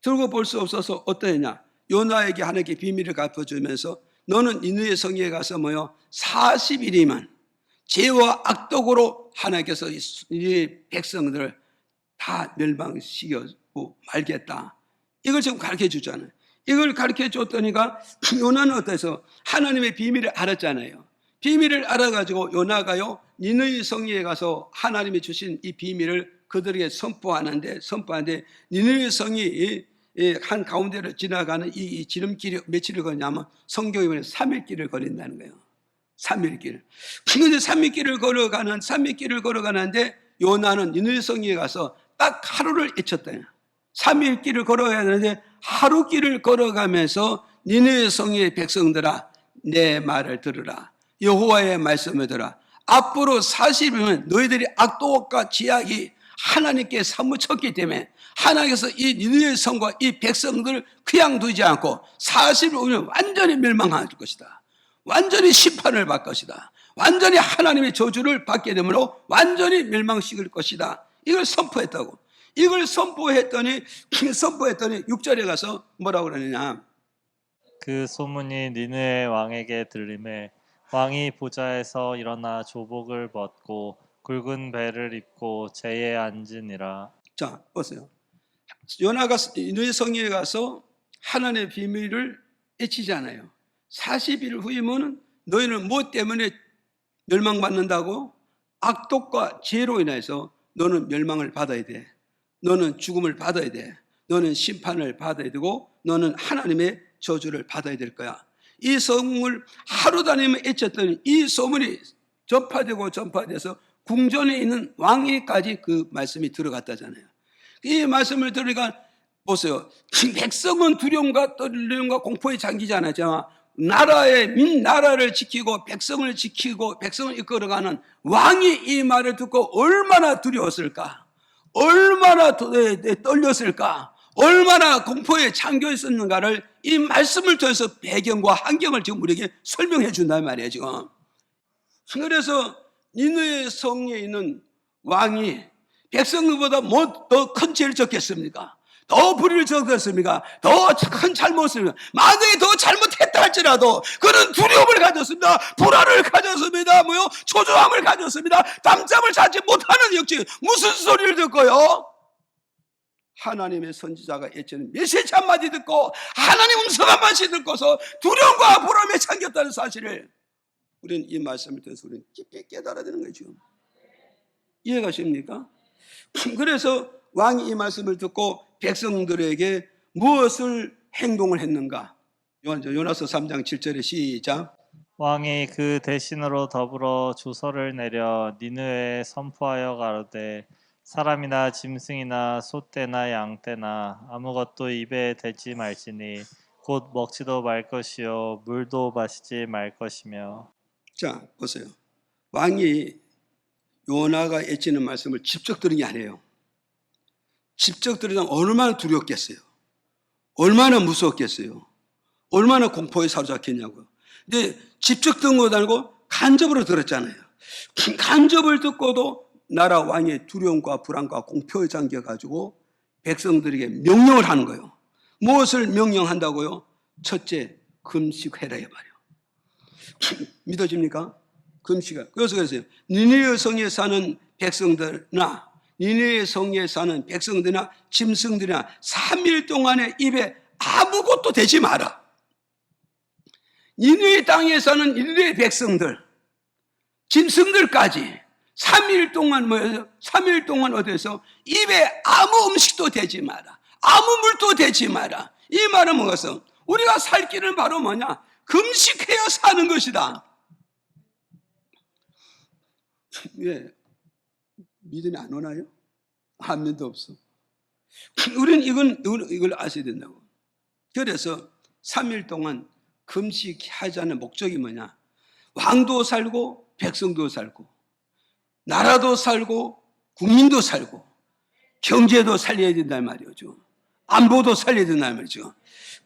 S1: 두고 볼 수 없어서 어떠했냐? 요나에게 하나님께 비밀을 갚아주면서 너는 니느웨 성에 가서 40일이면 죄와 악독으로 하나님께서 이 백성들을 다 멸망시키고 말겠다. 이걸 지금 가르쳐 주잖아요. 이걸 가르쳐 줬더니가 요나는 어때서 하나님의 비밀을 알았잖아요. 비밀을 알아가지고 요나가요 니느웨 성에 가서 하나님이 주신 이 비밀을 그들에게 선포하는데 니느웨 성이 한 가운데를 지나가는 이 지름길이 며칠을 걸냐면 성경에 보면 3일길을 걸린다는 거예요. 3일길. 근데 3일길을 걸어가는데 요나는 니느웨 성에 가서 딱 하루를 외쳤다. 3일길을 걸어가야 되는데 하루 길을 걸어가면서 니느웨 성의 백성들아 내 말을 들으라. 여호와의 말씀을 들으라. 앞으로 40일이면 너희들이 악독과 죄악이 하나님께 사무쳤기 때문에 하나님께서 이 니느웨 성과 이 백성들을 그냥 두지 않고 40일 후면 완전히 멸망할 것이다. 완전히 심판을 받을 것이다. 완전히 하나님의 저주를 받게 되므로 완전히 멸망시킬 것이다. 이걸 선포했다고. 이걸 선포했더니 6절에 가서 뭐라고 그러느냐.
S2: 그 소문이 니느웨 왕에게 들림에 왕이 보좌에서 일어나 조복을 벗고 굵은 배를 입고 제에 앉으니라.
S1: 자, 보세요. 요나가 니느웨 성에 가서 하나님의 비밀을 잊히지 않아요. 40일 후이면 너희는 무엇 때문에 멸망받는다고? 악독과 죄로 인해서 너는 멸망을 받아야 돼. 너는 죽음을 받아야 돼. 너는 심판을 받아야 되고 너는 하나님의 저주를 받아야 될 거야. 이 소문을 하루 다니면 잊혔더니 이 소문이 전파돼서 궁전에 있는 왕에까지 그 말씀이 들어갔다잖아요. 이 말씀을 들으니까 보세요. 백성은 두려움과 떨림과 공포에 잠기지 않았잖아. 나라를 지키고 백성을 이끌어가는 왕이 이 말을 듣고 얼마나 두려웠을까? 얼마나 떨렸을까? 얼마나 공포에 잠겨 있었는가를 이 말씀을 통해서 배경과 환경을 지금 우리에게 설명해 준단 말이에요, 지금. 그래서 니느웨 성에 있는 왕이 백성들보다 뭐 더 큰 죄를 졌겠습니까? 더 불의를 저질렀습니까? 더 큰 잘못을, 만약에 더 잘못했다 할지라도 그는 두려움을 가졌습니다. 불안을 가졌습니다. 초조함을 가졌습니다. 담잠을 자지 못하는 역시 무슨 소리를 듣고요? 하나님의 선지자가 예전에 메시지 한마디 듣고 하나님 음성 한마디 듣고서 두려움과 불안에 잠겼다는 사실을 우리는 이 말씀을 통해서 우리는 깊이 깨달아야 되는 거죠. 이해가십니까? 그래서 왕이 이 말씀을 듣고 백성들에게 무엇을 행동을 했는가? 요나서 3장 7절에 시작.
S2: 왕이 그 대신으로 더불어 조서를 내려 니느웨에 선포하여 가로되 사람이나 짐승이나 소떼나 양떼나 아무것도 입에 대지 말지니 곧 먹지도 말 것이요 물도 마시지 말 것이며.
S1: 자, 보세요. 왕이 요나가 애치는 말씀을 직접 들은 게 아니에요. 직접 들으면 얼마나 두렵겠어요. 얼마나 무서웠겠어요. 얼마나 공포에 사로잡혔냐고요. 근데 직접 듣는 것도 아니고 간접으로 들었잖아요. 간접을 듣고도 나라 왕의 두려움과 불안과 공포에 잠겨가지고 백성들에게 명령을 하는 거예요. 무엇을 명령한다고요? 첫째, 금식해라 이 말이에요. 믿어집니까? 금식을. 그래서 그랬어요. 니느웨 성에 사는 백성들이나 니느웨 성에 사는 백성들이나 짐승들이나 3일 동안에 입에 아무것도 대지 마라. 니느웨 땅에 사는 니느웨 백성들, 짐승들까지 3일 동안 3일 동안 어디서 입에 아무 음식도 대지 마라. 아무 물도 대지 마라. 이 말은 뭐겠어? 우리가 살 길은 바로 뭐냐? 금식해야 사는 것이다. 예. 믿음이 안 오나요? 한 면도 없어. 우리는 이걸 아셔야 된다고. 그래서 3일 동안 금식하자는 목적이 뭐냐? 왕도 살고 백성도 살고 나라도 살고 국민도 살고 경제도 살려야 된다는 말이죠. 안보도 살려야 된다는 말이죠.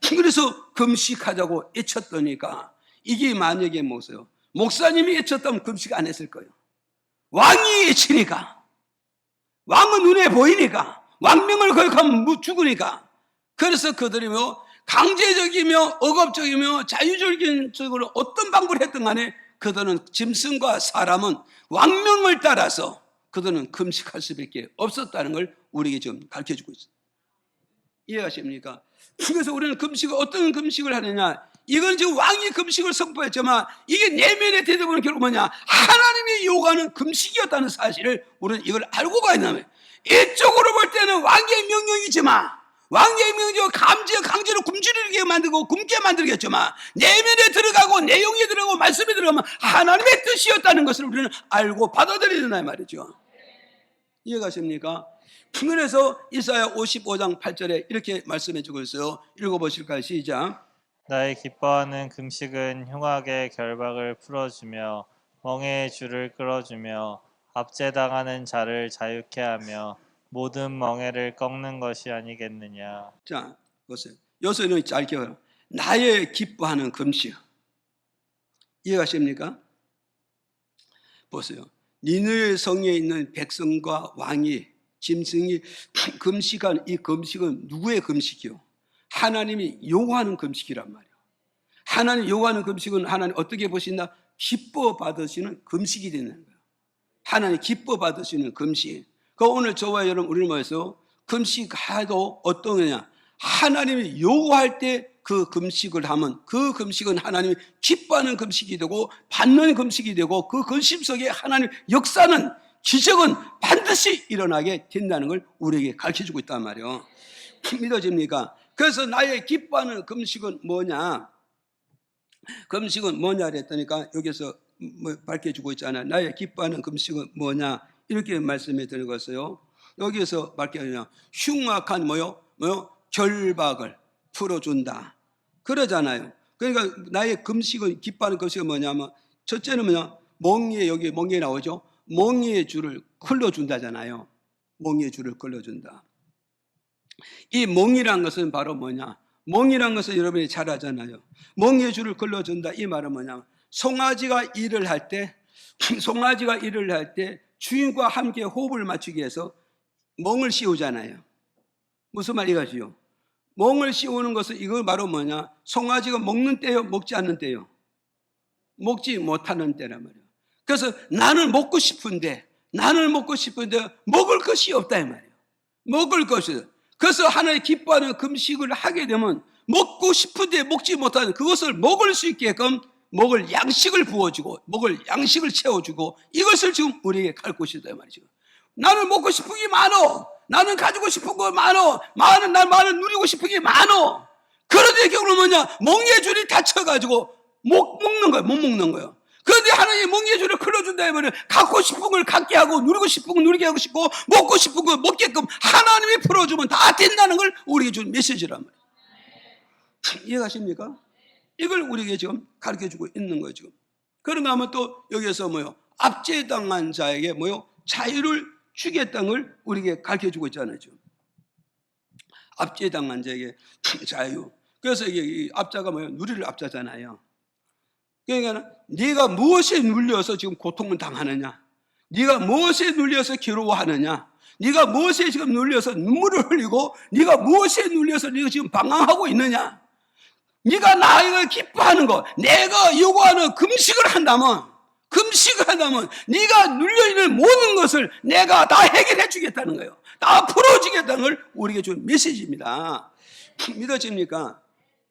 S1: 그래서 금식하자고 외쳤더니까 이게 만약에 뭐세요? 목사님이 외쳤다면 금식 안 했을 거예요. 왕이 외치니까 왕은 눈에 보이니까 왕명을 거역하면 죽으니까 그래서 그들이 강제적이며 억압적이며 자유적인 쪽으로 어떤 방법을 했든 간에 그들은 짐승과 사람은 왕명을 따라서 그들은 금식할 수밖에 없었다는 걸 우리에게 지금 가르쳐주고 있습니다. 이해하십니까? 그래서 우리는 금식을 어떤 금식을 하느냐? 이건 지금 왕이 금식을 선포했지만 이게 내면의 대답은 결국 뭐냐? 하나님이 요구하는 금식이었다는 사실을 우리는 이걸 알고 가야 된다면 이쪽으로 볼 때는 왕의 명령이지만 왕의 명령을 강제로 굶주리게 만들고 굶게 만들겠지만 내면에 들어가고 내용에 들어가고 말씀에 들어가면 하나님의 뜻이었다는 것을 우리는 알고 받아들여야 된다는 말이죠. 이해가십니까? 그래서 이사야 55장 8절에 이렇게 말씀해 주고 있어요. 읽어보실까요? 시작.
S2: 나의 기뻐하는 금식은 흉악의 결박을 풀어주며 멍에의 줄을 끌어주며 압제당하는 자를 자유케 하며 모든 멍에를 꺾는 것이 아니겠느냐.
S1: 자, 보세요. 여기서는 짧게 나의 기뻐하는 금식. 이해가십니까? 보세요. 니느웨 성에 있는 백성과 왕이 짐승이 금식한 이 금식은 누구의 금식이요? 하나님이 요구하는 금식이란 말이에요. 하나님 요구하는 금식은 하나님 어떻게 보신다? 기뻐 받으시는 금식이 되는 거예요. 하나님 기뻐 받으시는 금식. 그 오늘 저와 여러분 우리는 뭐해서 금식해도 어떤 거냐? 하나님이 요구할 때 그 금식을 하면 그 금식은 하나님이 기뻐하는 금식이 되고 받는 금식이 되고 그 근심 속에 하나님 역사는 기적은 반드시 일어나게 된다는 걸 우리에게 가르쳐주고 있단 말이에요. 믿어집니까? 그래서 나의 기뻐하는 금식은 뭐냐? 금식은 뭐냐 그랬더니까 여기서 밝혀주고 있잖아요. 나의 기뻐하는 금식은 뭐냐? 이렇게 말씀해 드리고 있어요. 여기에서 밝혀주냐? 흉악한 결박을 풀어준다. 그러잖아요. 그러니까 나의 금식은, 기뻐하는 금식은 뭐냐면, 첫째는 멍에에, 여기 멍에에 나오죠? 멍에의 줄을 끌어준다잖아요. 멍에의 줄을 끌어준다. 이 멍이란 것은 바로 뭐냐? 멍이란 것은 여러분이 잘 아잖아요. 멍에의 줄을 끌어준다. 이 말은 뭐냐면, 송아지가 일을 할 때 주인과 함께 호흡을 맞추기 위해서 멍을 씌우잖아요. 무슨 말이가지요? 멍을 씌우는 것은 이거 바로 뭐냐? 송아지가 먹는 때요, 먹지 않는 때요? 먹지 못하는 때란 말이에요. 그래서 나는 먹고 싶은데 먹을 것이 없다 이 말이에요. 먹을 것이. 그래서 하나님 기뻐하는 금식을 하게 되면 먹고 싶은데 먹지 못하는 그것을 먹을 수 있게끔 먹을 양식을 부어주고 먹을 양식을 채워주고 이것을 지금 우리에게 가르치고 있다 이 말이죠. 나는 먹고 싶은 게 많어. 나는 가지고 싶은 거 많어. 나는 누리고 싶은 게 많어. 그런데 결국은 뭐냐? 멍에 줄이 다쳐가지고 못 먹는 거예요. 그런데 하나님이 멍에 줄을 끌어준다 하면 갖고 싶은 걸 갖게 하고 누리고 싶은 걸 누리게 하고 싶고 먹고 싶은 걸 먹게끔 하나님이 풀어주면 다 된다는 걸 우리에게 준 메시지란 말이에요. 이해가십니까? 이걸 우리에게 지금 가르쳐주고 있는 거죠. 그런가 하면 또 여기에서 압제당한 자에게 자유를 주겠다는 걸 우리에게 가르쳐주고 있잖아요. 압제당한 자에게 자유. 그래서 이게 압자가 누리를 압자잖아요. 그러니까 네가 무엇에 눌려서 지금 고통을 당하느냐? 네가 무엇에 눌려서 괴로워하느냐? 네가 무엇에 지금 눌려서 눈물을 흘리고 네가 무엇에 눌려서 네가 지금 방황하고 있느냐? 네가 나이가 기뻐하는 거, 내가 요구하는 금식을 한다면 네가 눌려있는 모든 것을 내가 다 해결해 주겠다는 거예요. 다 풀어주겠다는 걸 우리에게 준 메시지입니다. 믿어집니까?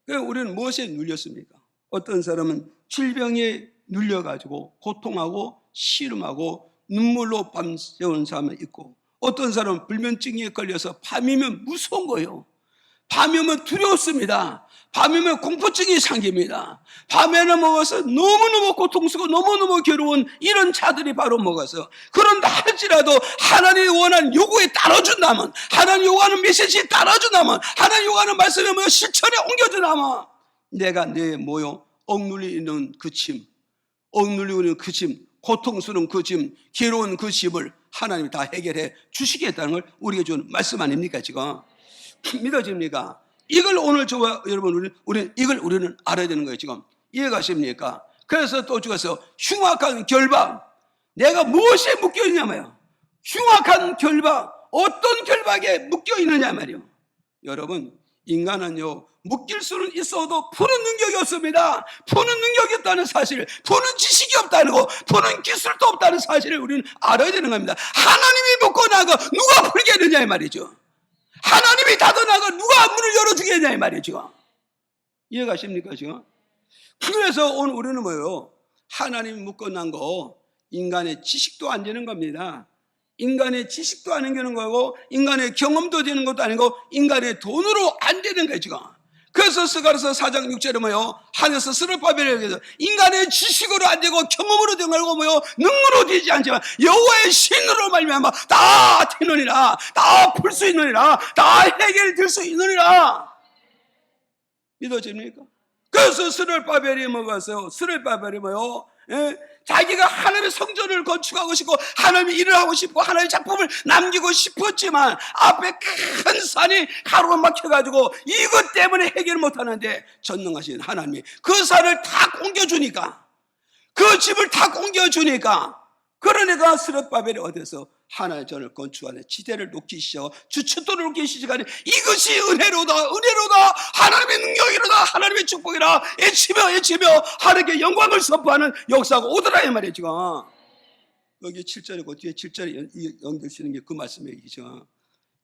S1: 우리는 무엇에 눌렸습니까? 어떤 사람은 질병에 눌려가지고 고통하고 씨름하고 눈물로 밤새우는 사람이 있고 어떤 사람은 불면증에 걸려서 밤이면 무서운 거예요. 밤이면 두렵습니다. 밤이면 공포증이 생깁니다. 밤에는 먹어서 너무너무 고통스럽고 너무너무 괴로운 이런 자들이 바로 먹어서 그런다 할지라도 하나님이 원하는 요구에 따라준다면 하나님이 요구하는 메시지에 따라준다면 하나님이 요구하는 말씀에 실천에 옮겨준다면 내가 내 억눌리는 그 짐, 억눌리고 있는 그 짐, 고통스러운 그 짐, 괴로운 그 짐을 하나님이 다 해결해 주시겠다는 걸 우리에게 준 말씀 아닙니까 지금? 믿어집니까? 이걸 오늘 여러분 우리는 알아야 되는 거예요 지금. 이해가십니까? 그래서 또 죽어서 흉악한 결박. 내가 무엇에 묶여 있냐 말이에요. 흉악한 결박. 어떤 결박에 묶여 있느냐 말이에요. 여러분 인간은요 묶일 수는 있어도 푸는 능력이 없습니다. 푸는 능력이 없다는 사실, 푸는 지식이 없다는 거, 푸는 기술도 없다는 사실을 우리는 알아야 되는 겁니다. 하나님이 묶고 나가 누가 풀겠느냐 이 말이죠. 하나님이 닫아나가 누가 문을 열어주겠냐 이 말이죠. 이해가십니까 지금? 그래서 오늘 우리는 하나님이 묶어놓은 거 인간의 지식도 안 되는 겁니다. 인간의 지식도 안 되는 거고 인간의 경험도 되는 것도 아니고 인간의 돈으로 안 되는 거예요 지금. 그래서 스가랴서 4장 6절에 하늘에서 스룹바벨에게서 인간의 지식으로 안 되고 경험으로 된 거고 능으로 되지 않지만 여호와의 신으로 말미암아 다 되느니라, 다 풀 수 있느니라, 다 해결될 수 있느니라. 믿어집니까? 그래서 스룹바벨이 먹었어요. 스룹바벨이 자기가 하나님의 성전을 건축하고 싶고 하나님의 일을 하고 싶고 하나님의 작품을 남기고 싶었지만 앞에 큰 산이 가로가 막혀가지고 이것 때문에 해결 못하는데 전능하신 하나님이 그 산을 다 옮겨주니까 그 집을 다 옮겨주니까 그러니까 스룹바벨이 어디서 하나의 전을 건축하는 지대를 놓기 시작하고 주춧돌을 놓기 시작하니 이것이 은혜로다 하나님의 능력이로다 하나님의 축복이라 외치며 하나님께 영광을 선포하는 역사가 오더라 이 말이에요 지금. 여기 7절이고 뒤에 7절에 연결시키는 게 그 말씀이죠.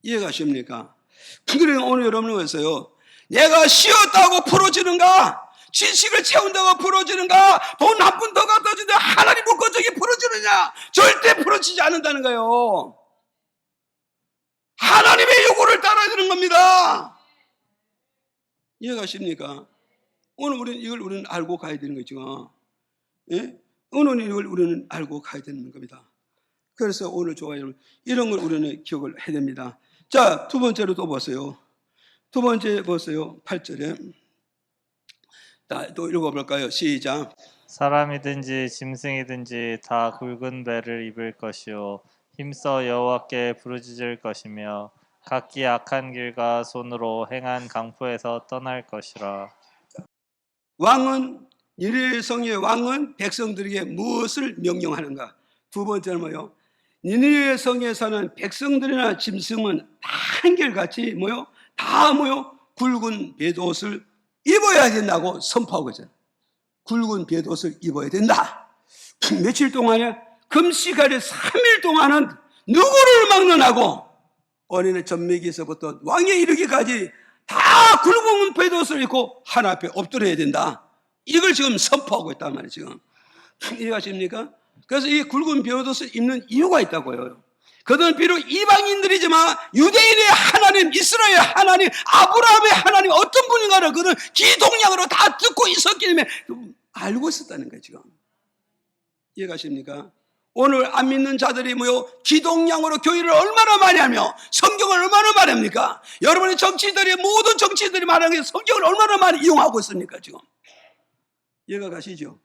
S1: 이해가십니까? 그러니까 오늘 여러분은 그랬어요. 내가 쉬었다고 풀어지는가? 지식을 채운다고 풀어지는가? 돈 한 푼 더 갖다 주는데 하나님 묶어주기 풀어지느냐? 절대 풀어지지 않는다는 거예요. 하나님의 요구를 따라야 되는 겁니다. 이해가십니까? 오늘 우리는 알고 가야 되는 거죠. 예? 오늘 이걸 우리는 알고 가야 되는 겁니다. 그래서 오늘 좋아요. 이런 걸 우리는 기억을 해야 됩니다. 자, 두 번째로 또 보세요. 두 번째 보세요. 8절에. 또 읽어볼까요? 시작.
S2: 사람이든지 짐승이든지 다 굵은 배를 입을 것이요 힘써 여호와께 부르짖을 것이며 각기 악한 길과 손으로 행한 강포에서 떠날 것이라.
S1: 왕은 니느웨 성의 왕은 백성들에게 무엇을 명령하는가? 두 번째는 뭐요? 니느웨 성에 사는 백성들이나 짐승은 한결같이 뭐요? 다 뭐요? 굵은 배옷을 입어야 된다고 선포하고 있어요. 굵은 배옷을 입어야 된다. 며칠 동안에 금식하려 3일 동안은 누구를 막론하고 어린애 젖먹이에서부터 왕에 이르기까지 다 굵은 배옷을 입고 하나 앞에 엎드려야 된다. 이걸 지금 선포하고 있단 말이에요. 지금 이해하십니까? 그래서 이 굵은 배옷을 입는 이유가 있다고요. 그들은 비록 이방인들이지만 유대인의 하나님, 이스라엘의 하나님, 아브라함의 하나님 어떤 분인가를 그는 기동량으로 다 듣고 있었기 때문에 알고 있었다는 거예요. 지금 이해가십니까? 오늘 안 믿는 자들이 뭐요? 기동량으로 교회를 얼마나 많이 하며 성경을 얼마나 많이 합니까? 여러분의 정치인들이 모든 정치인들이 말하는 게 성경을 얼마나 많이 이용하고 있습니까? 지금 이해가 가시죠?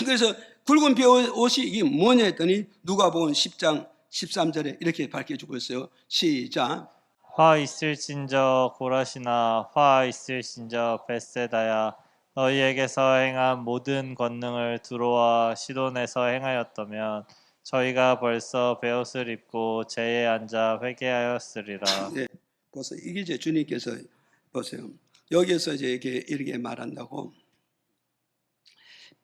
S1: 그래서 굵은 배옷이 이게 뭐냐 했더니 누가복음 10장 13절에 이렇게 밝혀주고 있어요. 시작.
S2: 화 있을진저 고라시나 화 있을진저 벳세다야 너희에게서 행한 모든 권능을 두로와 시돈에서 행하였다면 저희가 벌써 베옷을 입고 제에 앉아 회개하였으리라.
S1: 네, 보세요. 이게 이제 주님께서 보세요. 여기에서 이제 이렇게 말한다고.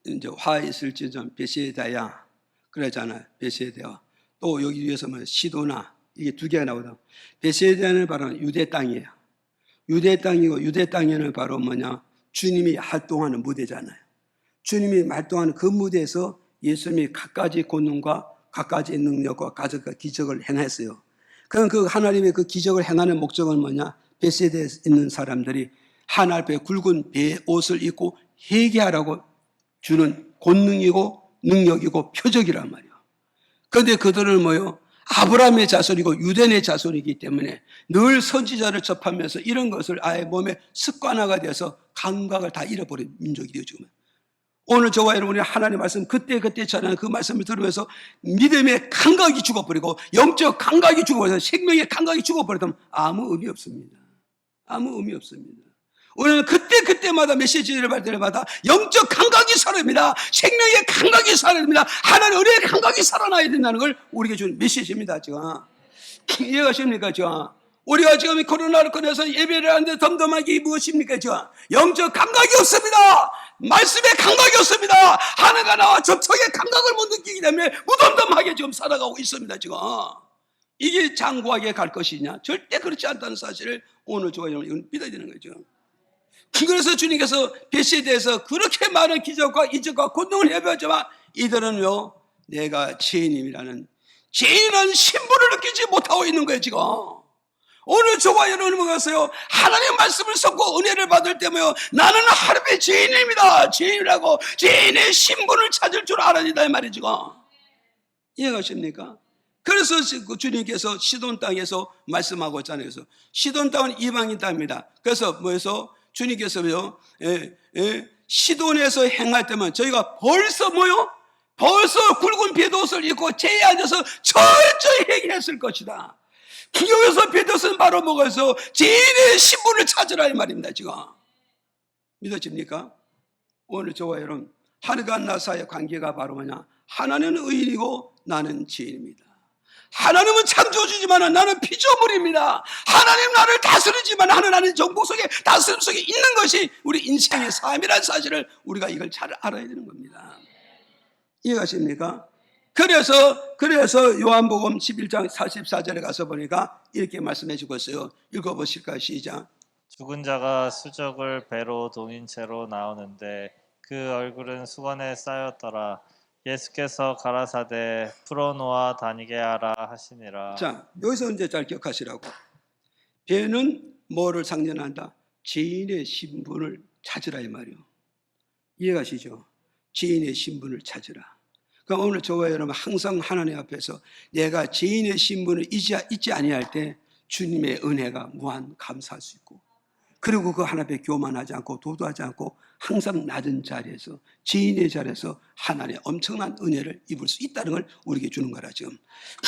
S1: 이제 화 있을지전 베세다야 그러잖아요. 베세다야. 또 여기 위에서 뭐 시도나 이게 두 개가 나오다. 베세다는 바로 유대 땅이에요. 유대 땅이고 유대 땅에는 바로 뭐냐? 주님이 활동하는 무대잖아요. 주님이 활동하는 그 무대에서 예수님이 갖가지 권능과 갖가지 능력과 가족과 기적을 행했어요. 그럼 그 하나님의 그 기적을 행하는 목적은 뭐냐? 베세다에 있는 사람들이 하나 앞에 굵은 배옷을 입고 회개하라고 주는 권능이고 능력이고 표적이란 말이에요. 그런데 그들은 뭐요? 아브라함의 자손이고 유대인의 자손이기 때문에 늘 선지자를 접하면서 이런 것을 아예 몸에 습관화가 돼서 감각을 다 잃어버린 민족이에요. 지금 오늘 저와 여러분이 하나님의 말씀 그때 전하는 그 말씀을 들으면서 믿음의 감각이 죽어버리고 영적 감각이 죽어버려서 생명의 감각이 죽어버리면 아무 의미 없습니다. 아무 의미 없습니다. 우리는 그때마다 메시지를 받을 때마다 영적 감각이 살아납니다. 생명의 감각이 살아납니다. 하나님의 은혜의 감각이 살아나야 된다는 걸 우리에게 주는 메시지입니다. 지금 이해가십니까? 지금 우리가 지금 코로나를 꺼내서 예배를 하는데 덤덤하게 무엇입니까? 지금 영적 감각이 없습니다. 말씀의 감각이 없습니다. 하나가 나와 접촉의 감각을 못 느끼기 때문에 무덤덤하게 지금 살아가고 있습니다. 지금 이게 장구하게 갈 것이냐? 절대 그렇지 않다는 사실을 오늘 저와 여러분 믿어야 되는 거죠. 그래서 주님께서 베세다에서 그렇게 많은 기적과 이적과 권능을 해보았지만 이들은요, 내가 죄인임이라는 죄인은 신분을 느끼지 못하고 있는 거예요. 지금 오늘 저와 여러분은 가서요, 하나님의 말씀을 듣고 은혜를 받을 때면요, 나는 하나님의 죄인입니다. 죄인이라고 죄인의 신분을 찾을 줄 알아야 된다 이 말이죠. 이해가십니까? 그래서 주님께서 시돈 땅에서 말씀하고 있잖아요. 그래서 시돈 땅은 이방인 땅입니다. 그래서 뭐해서 주님께서요, 시돈에서 행할 때면 저희가 벌써 뭐요? 벌써 굵은 배옷을 입고 제에 앉아서 철저히 회개했을 것이다. 여기서 베드로는 바로 뭐가 있어? 죄인의 신분을 찾으라 이 말입니다. 지금 믿어집니까? 오늘 저와 여러분 하늘과 나 사이의 관계가 바로 뭐냐? 하나는 의인이고 나는 죄인입니다. 하나님은 창조주지만 나는 피조물입니다. 하나님 나를 다스리지만 하나님 정복 속에 다스림 속에 있는 것이 우리 인생의 삶이라는 사실을 우리가 이걸 잘 알아야 되는 겁니다. 이해가십니까? 그래서 요한복음 11장 44절에 가서 보니까 이렇게 말씀해 주고 있어요. 읽어보실까요? 시작.
S2: 죽은 자가 수적을 배로 동인 채로 나오는데 그 얼굴은 수건에 쌓였더라. 예수께서 가라사대 풀어놓아 다니게 하라 하시니라.
S1: 자, 여기서 이제 잘 기억하시라고. 배는 뭐를 상징한다? 죄인의 신분을 찾으라 이 말이요. 이해가시죠? 죄인의 신분을 찾으라. 그러니까 오늘 저와 여러분 항상 하나님 앞에서 내가 죄인의 신분을 잊지 아니할 때 주님의 은혜가 무한 감사할 수 있고, 그리고 그 하나님 앞에 교만하지 않고 도도하지 않고 항상 낮은 자리에서, 죄인의 자리에서 하나님의 엄청난 은혜를 입을 수 있다는 걸 우리에게 주는 거라 지금.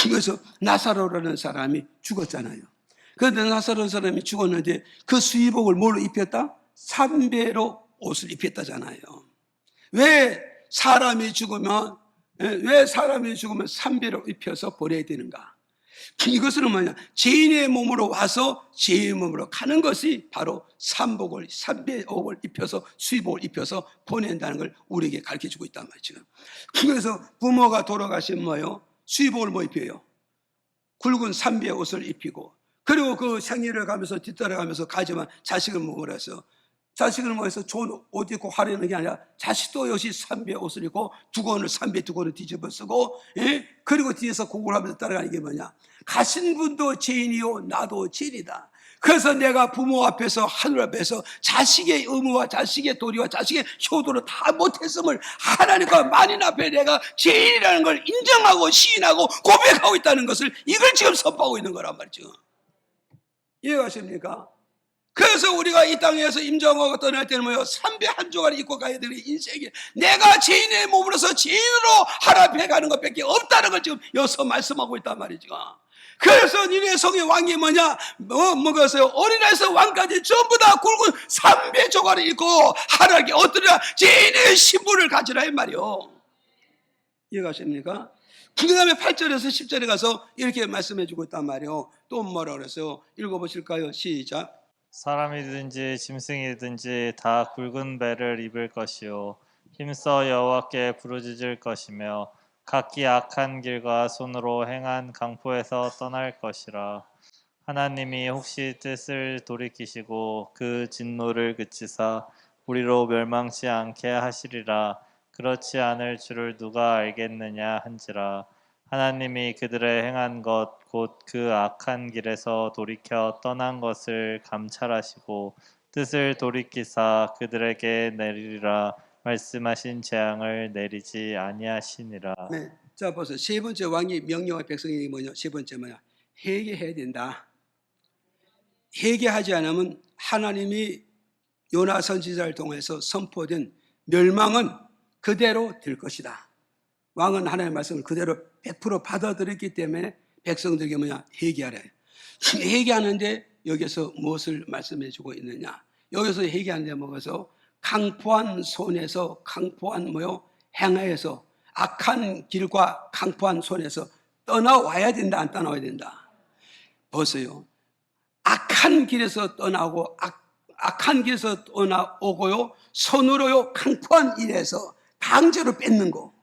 S1: 그래서 나사로라는 사람이 죽었잖아요. 그런데 나사로 사람이 죽었는데 그 수의복을 뭘로 입혔다? 삼배로 옷을 입혔다잖아요. 왜 사람이 죽으면 삼배로 입혀서 버려야 되는가? 이것은 뭐냐? 죄인의 몸으로 와서 죄인의 몸으로 가는 것이 바로 삼배옷을 입혀서 수의복을 입혀서 보낸다는 걸 우리에게 가르쳐주고 있단 말이죠. 그래서 부모가 돌아가시면 뭐요? 수의복을 뭐 입혀요? 굵은 삼배 옷을 입히고, 그리고 그 생일을 가면서 뒤따라가면서 가지만 자식을 먹으라서 자식을 먹어서 좋은 옷 입고 하려는 게 아니라 자식도 역시 삼배 옷을 입고 삼배 두건을 뒤집어 쓰고, 그리고 뒤에서 곡을 하면서 따라가는 게 뭐냐? 가신 분도 죄인이요 나도 죄인이다. 그래서 내가 부모 앞에서 하늘 앞에서 자식의 의무와 자식의 도리와 자식의 효도를 다 못했음을 하나님과 만인 앞에 내가 죄인이라는 걸 인정하고 시인하고 고백하고 있다는 것을, 이걸 지금 선포하고 있는 거란 말이죠. 이해가십니까? 그래서 우리가 이 땅에서 임종하고 떠날 때는 뭐예요? 삼배 한 조각을 입고 가야 되는 인생이, 내가 죄인의 몸으로서 죄인으로 하나님 앞에 가는 것밖에 없다는 걸 지금 여기서 말씀하고 있단 말이죠. 그래서 니네 성의 왕이 뭐냐? 먹었어요. 어린아이에서 왕까지 전부 다 굵은 삼배 조각을 입고 하나님께 얻으려 죄인의 신분을 가지라 이 말이요. 이해가십니까? 그 다음에 8절에서 10절에 가서 이렇게 말씀해 주고 있단 말이에요. 또 뭐라 그랬어요? 읽어보실까요? 시작.
S2: 사람이든지 짐승이든지 다 굵은 배를 입을 것이요 힘써 여호와께 부르짖을 것이며 각기 악한 길과 손으로 행한 강포에서 떠날 것이라. 하나님이 혹시 뜻을 돌이키시고 그 진노를 그치사 우리로 멸망치 않게 하시리라. 그렇지 않을 줄을 누가 알겠느냐 한지라. 하나님이 그들의 행한 것 곧 그 악한 길에서 돌이켜 떠난 것을 감찰하시고 뜻을 돌이키사 그들에게 내리리라 말씀하신 재앙을 내리지 아니하시니라.
S1: 네. 자, 보세요. 세 번째 왕이 명령할 백성이 뭐냐? 세 번째 뭐냐? 회개해야 된다. 회개하지 않으면 하나님이 요나 선지자를 통해서 선포된 멸망은 그대로 될 것이다. 왕은 하나님의 말씀을 그대로 100% 받아들였기 때문에 백성들에게 뭐냐? 회개하라. 회개하는데 여기서 무엇을 말씀해 주고 있느냐? 여기서 회개하는데 뭐가서 강포한 손에서 강포한 행하에서 악한 길과 강포한 손에서 떠나와야 된다, 안 떠나와야 된다? 보세요. 악한 길에서 떠나고 악한 길에서 떠나오고요, 손으로요 강포한 일에서 강제로 뺏는 거,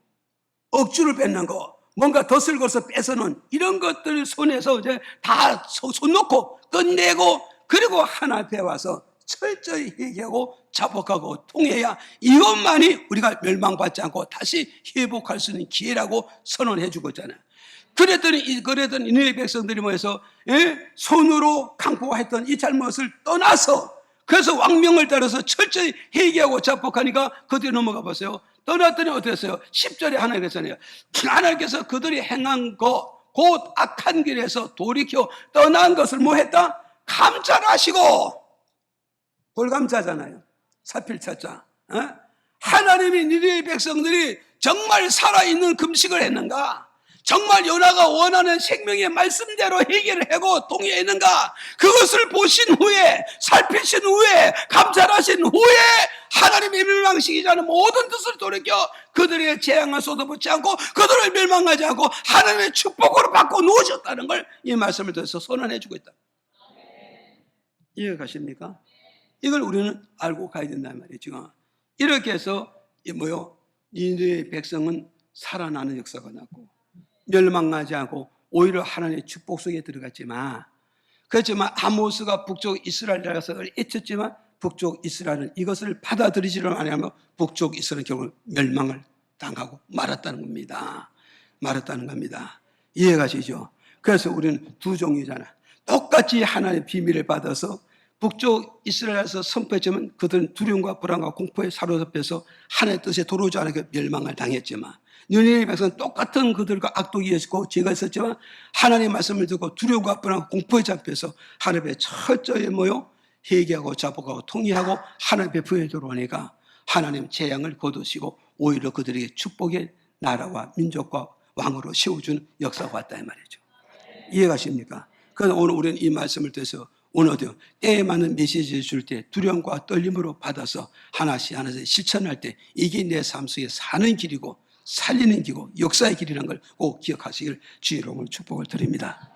S1: 억지로 뺏는 거, 뭔가 덫을 걸어서 뺏어놓은 이런 것들 손에서 이제 다 손 놓고 끝내고, 그리고 하나님 앞에 와서 철저히 회개하고 자복하고 통해야 이것만이 우리가 멸망받지 않고 다시 회복할 수 있는 기회라고 선언해 주고 있잖아요. 그랬더니 이스라엘 백성들이 모여서 손으로 강포했던 이 잘못을 떠나서, 그래서 왕명을 따라서 철저히 회개하고 자복하니까 그들이 넘어가 보세요. 떠났더니 어떻게 했어요? 10절에 하나님께서는 하나님께서 그들이 행한 것, 곧 악한 길에서 돌이켜 떠난 것을 뭐 했다? 감찰하시고. 돌감자잖아요. 사필자자. 하나님이 니네 백성들이 정말 살아있는 금식을 했는가? 정말 요나가 원하는 생명의 말씀대로 해결을 하고 동의했는가? 그것을 보신 후에, 살피신 후에, 감찰하신 후에 하나님의 멸망시키지 않은 모든 뜻을 돌이켜 그들의 재앙을 쏟아붓지 않고 그들을 멸망하지 않고 하나님의 축복으로 바꿔 놓으셨다는 걸 이 말씀을 통해서 선언해 주고 있다. 이해가십니까? 이걸 우리는 알고 가야 된단 말이죠. 이렇게 해서 니네 백성은 살아나는 역사가 났고 멸망하지 않고 오히려 하나님의 축복 속에 들어갔지만 그렇지만 아모스가 북쪽 이스라엘 나라에서 애쳤지만 북쪽 이스라엘은 이것을 받아들이지를 않으며 북쪽 이스라엘은 결국 멸망을 당하고 말았다는 겁니다. 말았다는 겁니다. 이해가시죠? 그래서 우리는 두 종류잖아. 똑같이 하나님의 비밀을 받아서 북쪽 이스라엘에서 선포했지만 그들은 두려움과 불안과 공포에 사로잡혀서 하나님의 뜻에 들어오지 않게 멸망을 당했지만 니느웨 백성은 똑같은 그들과 악독이 있었고 죄가 있었지만 하나님의 말씀을 듣고 두려움과 불안과 공포에 잡혀서 하나님의 철저히 모여 회개하고 자복하고 통회하고 하나님의 부에 들어오니까 하나님 재앙을 거두시고 오히려 그들에게 축복의 나라와 민족과 왕으로 세워주는 역사가 왔다 이 말이죠. 이해가십니까? 그래서 오늘 우리는 이 말씀을 통해서 오늘 어때요? 때에 맞는 메시지를 줄 때 두려움과 떨림으로 받아서 하나씩 하나씩 실천할 때 이게 내 삶 속에 사는 길이고 살리는 길이고 역사의 길이라는 걸 꼭 기억하시길 주의 이름으로 축복을 드립니다.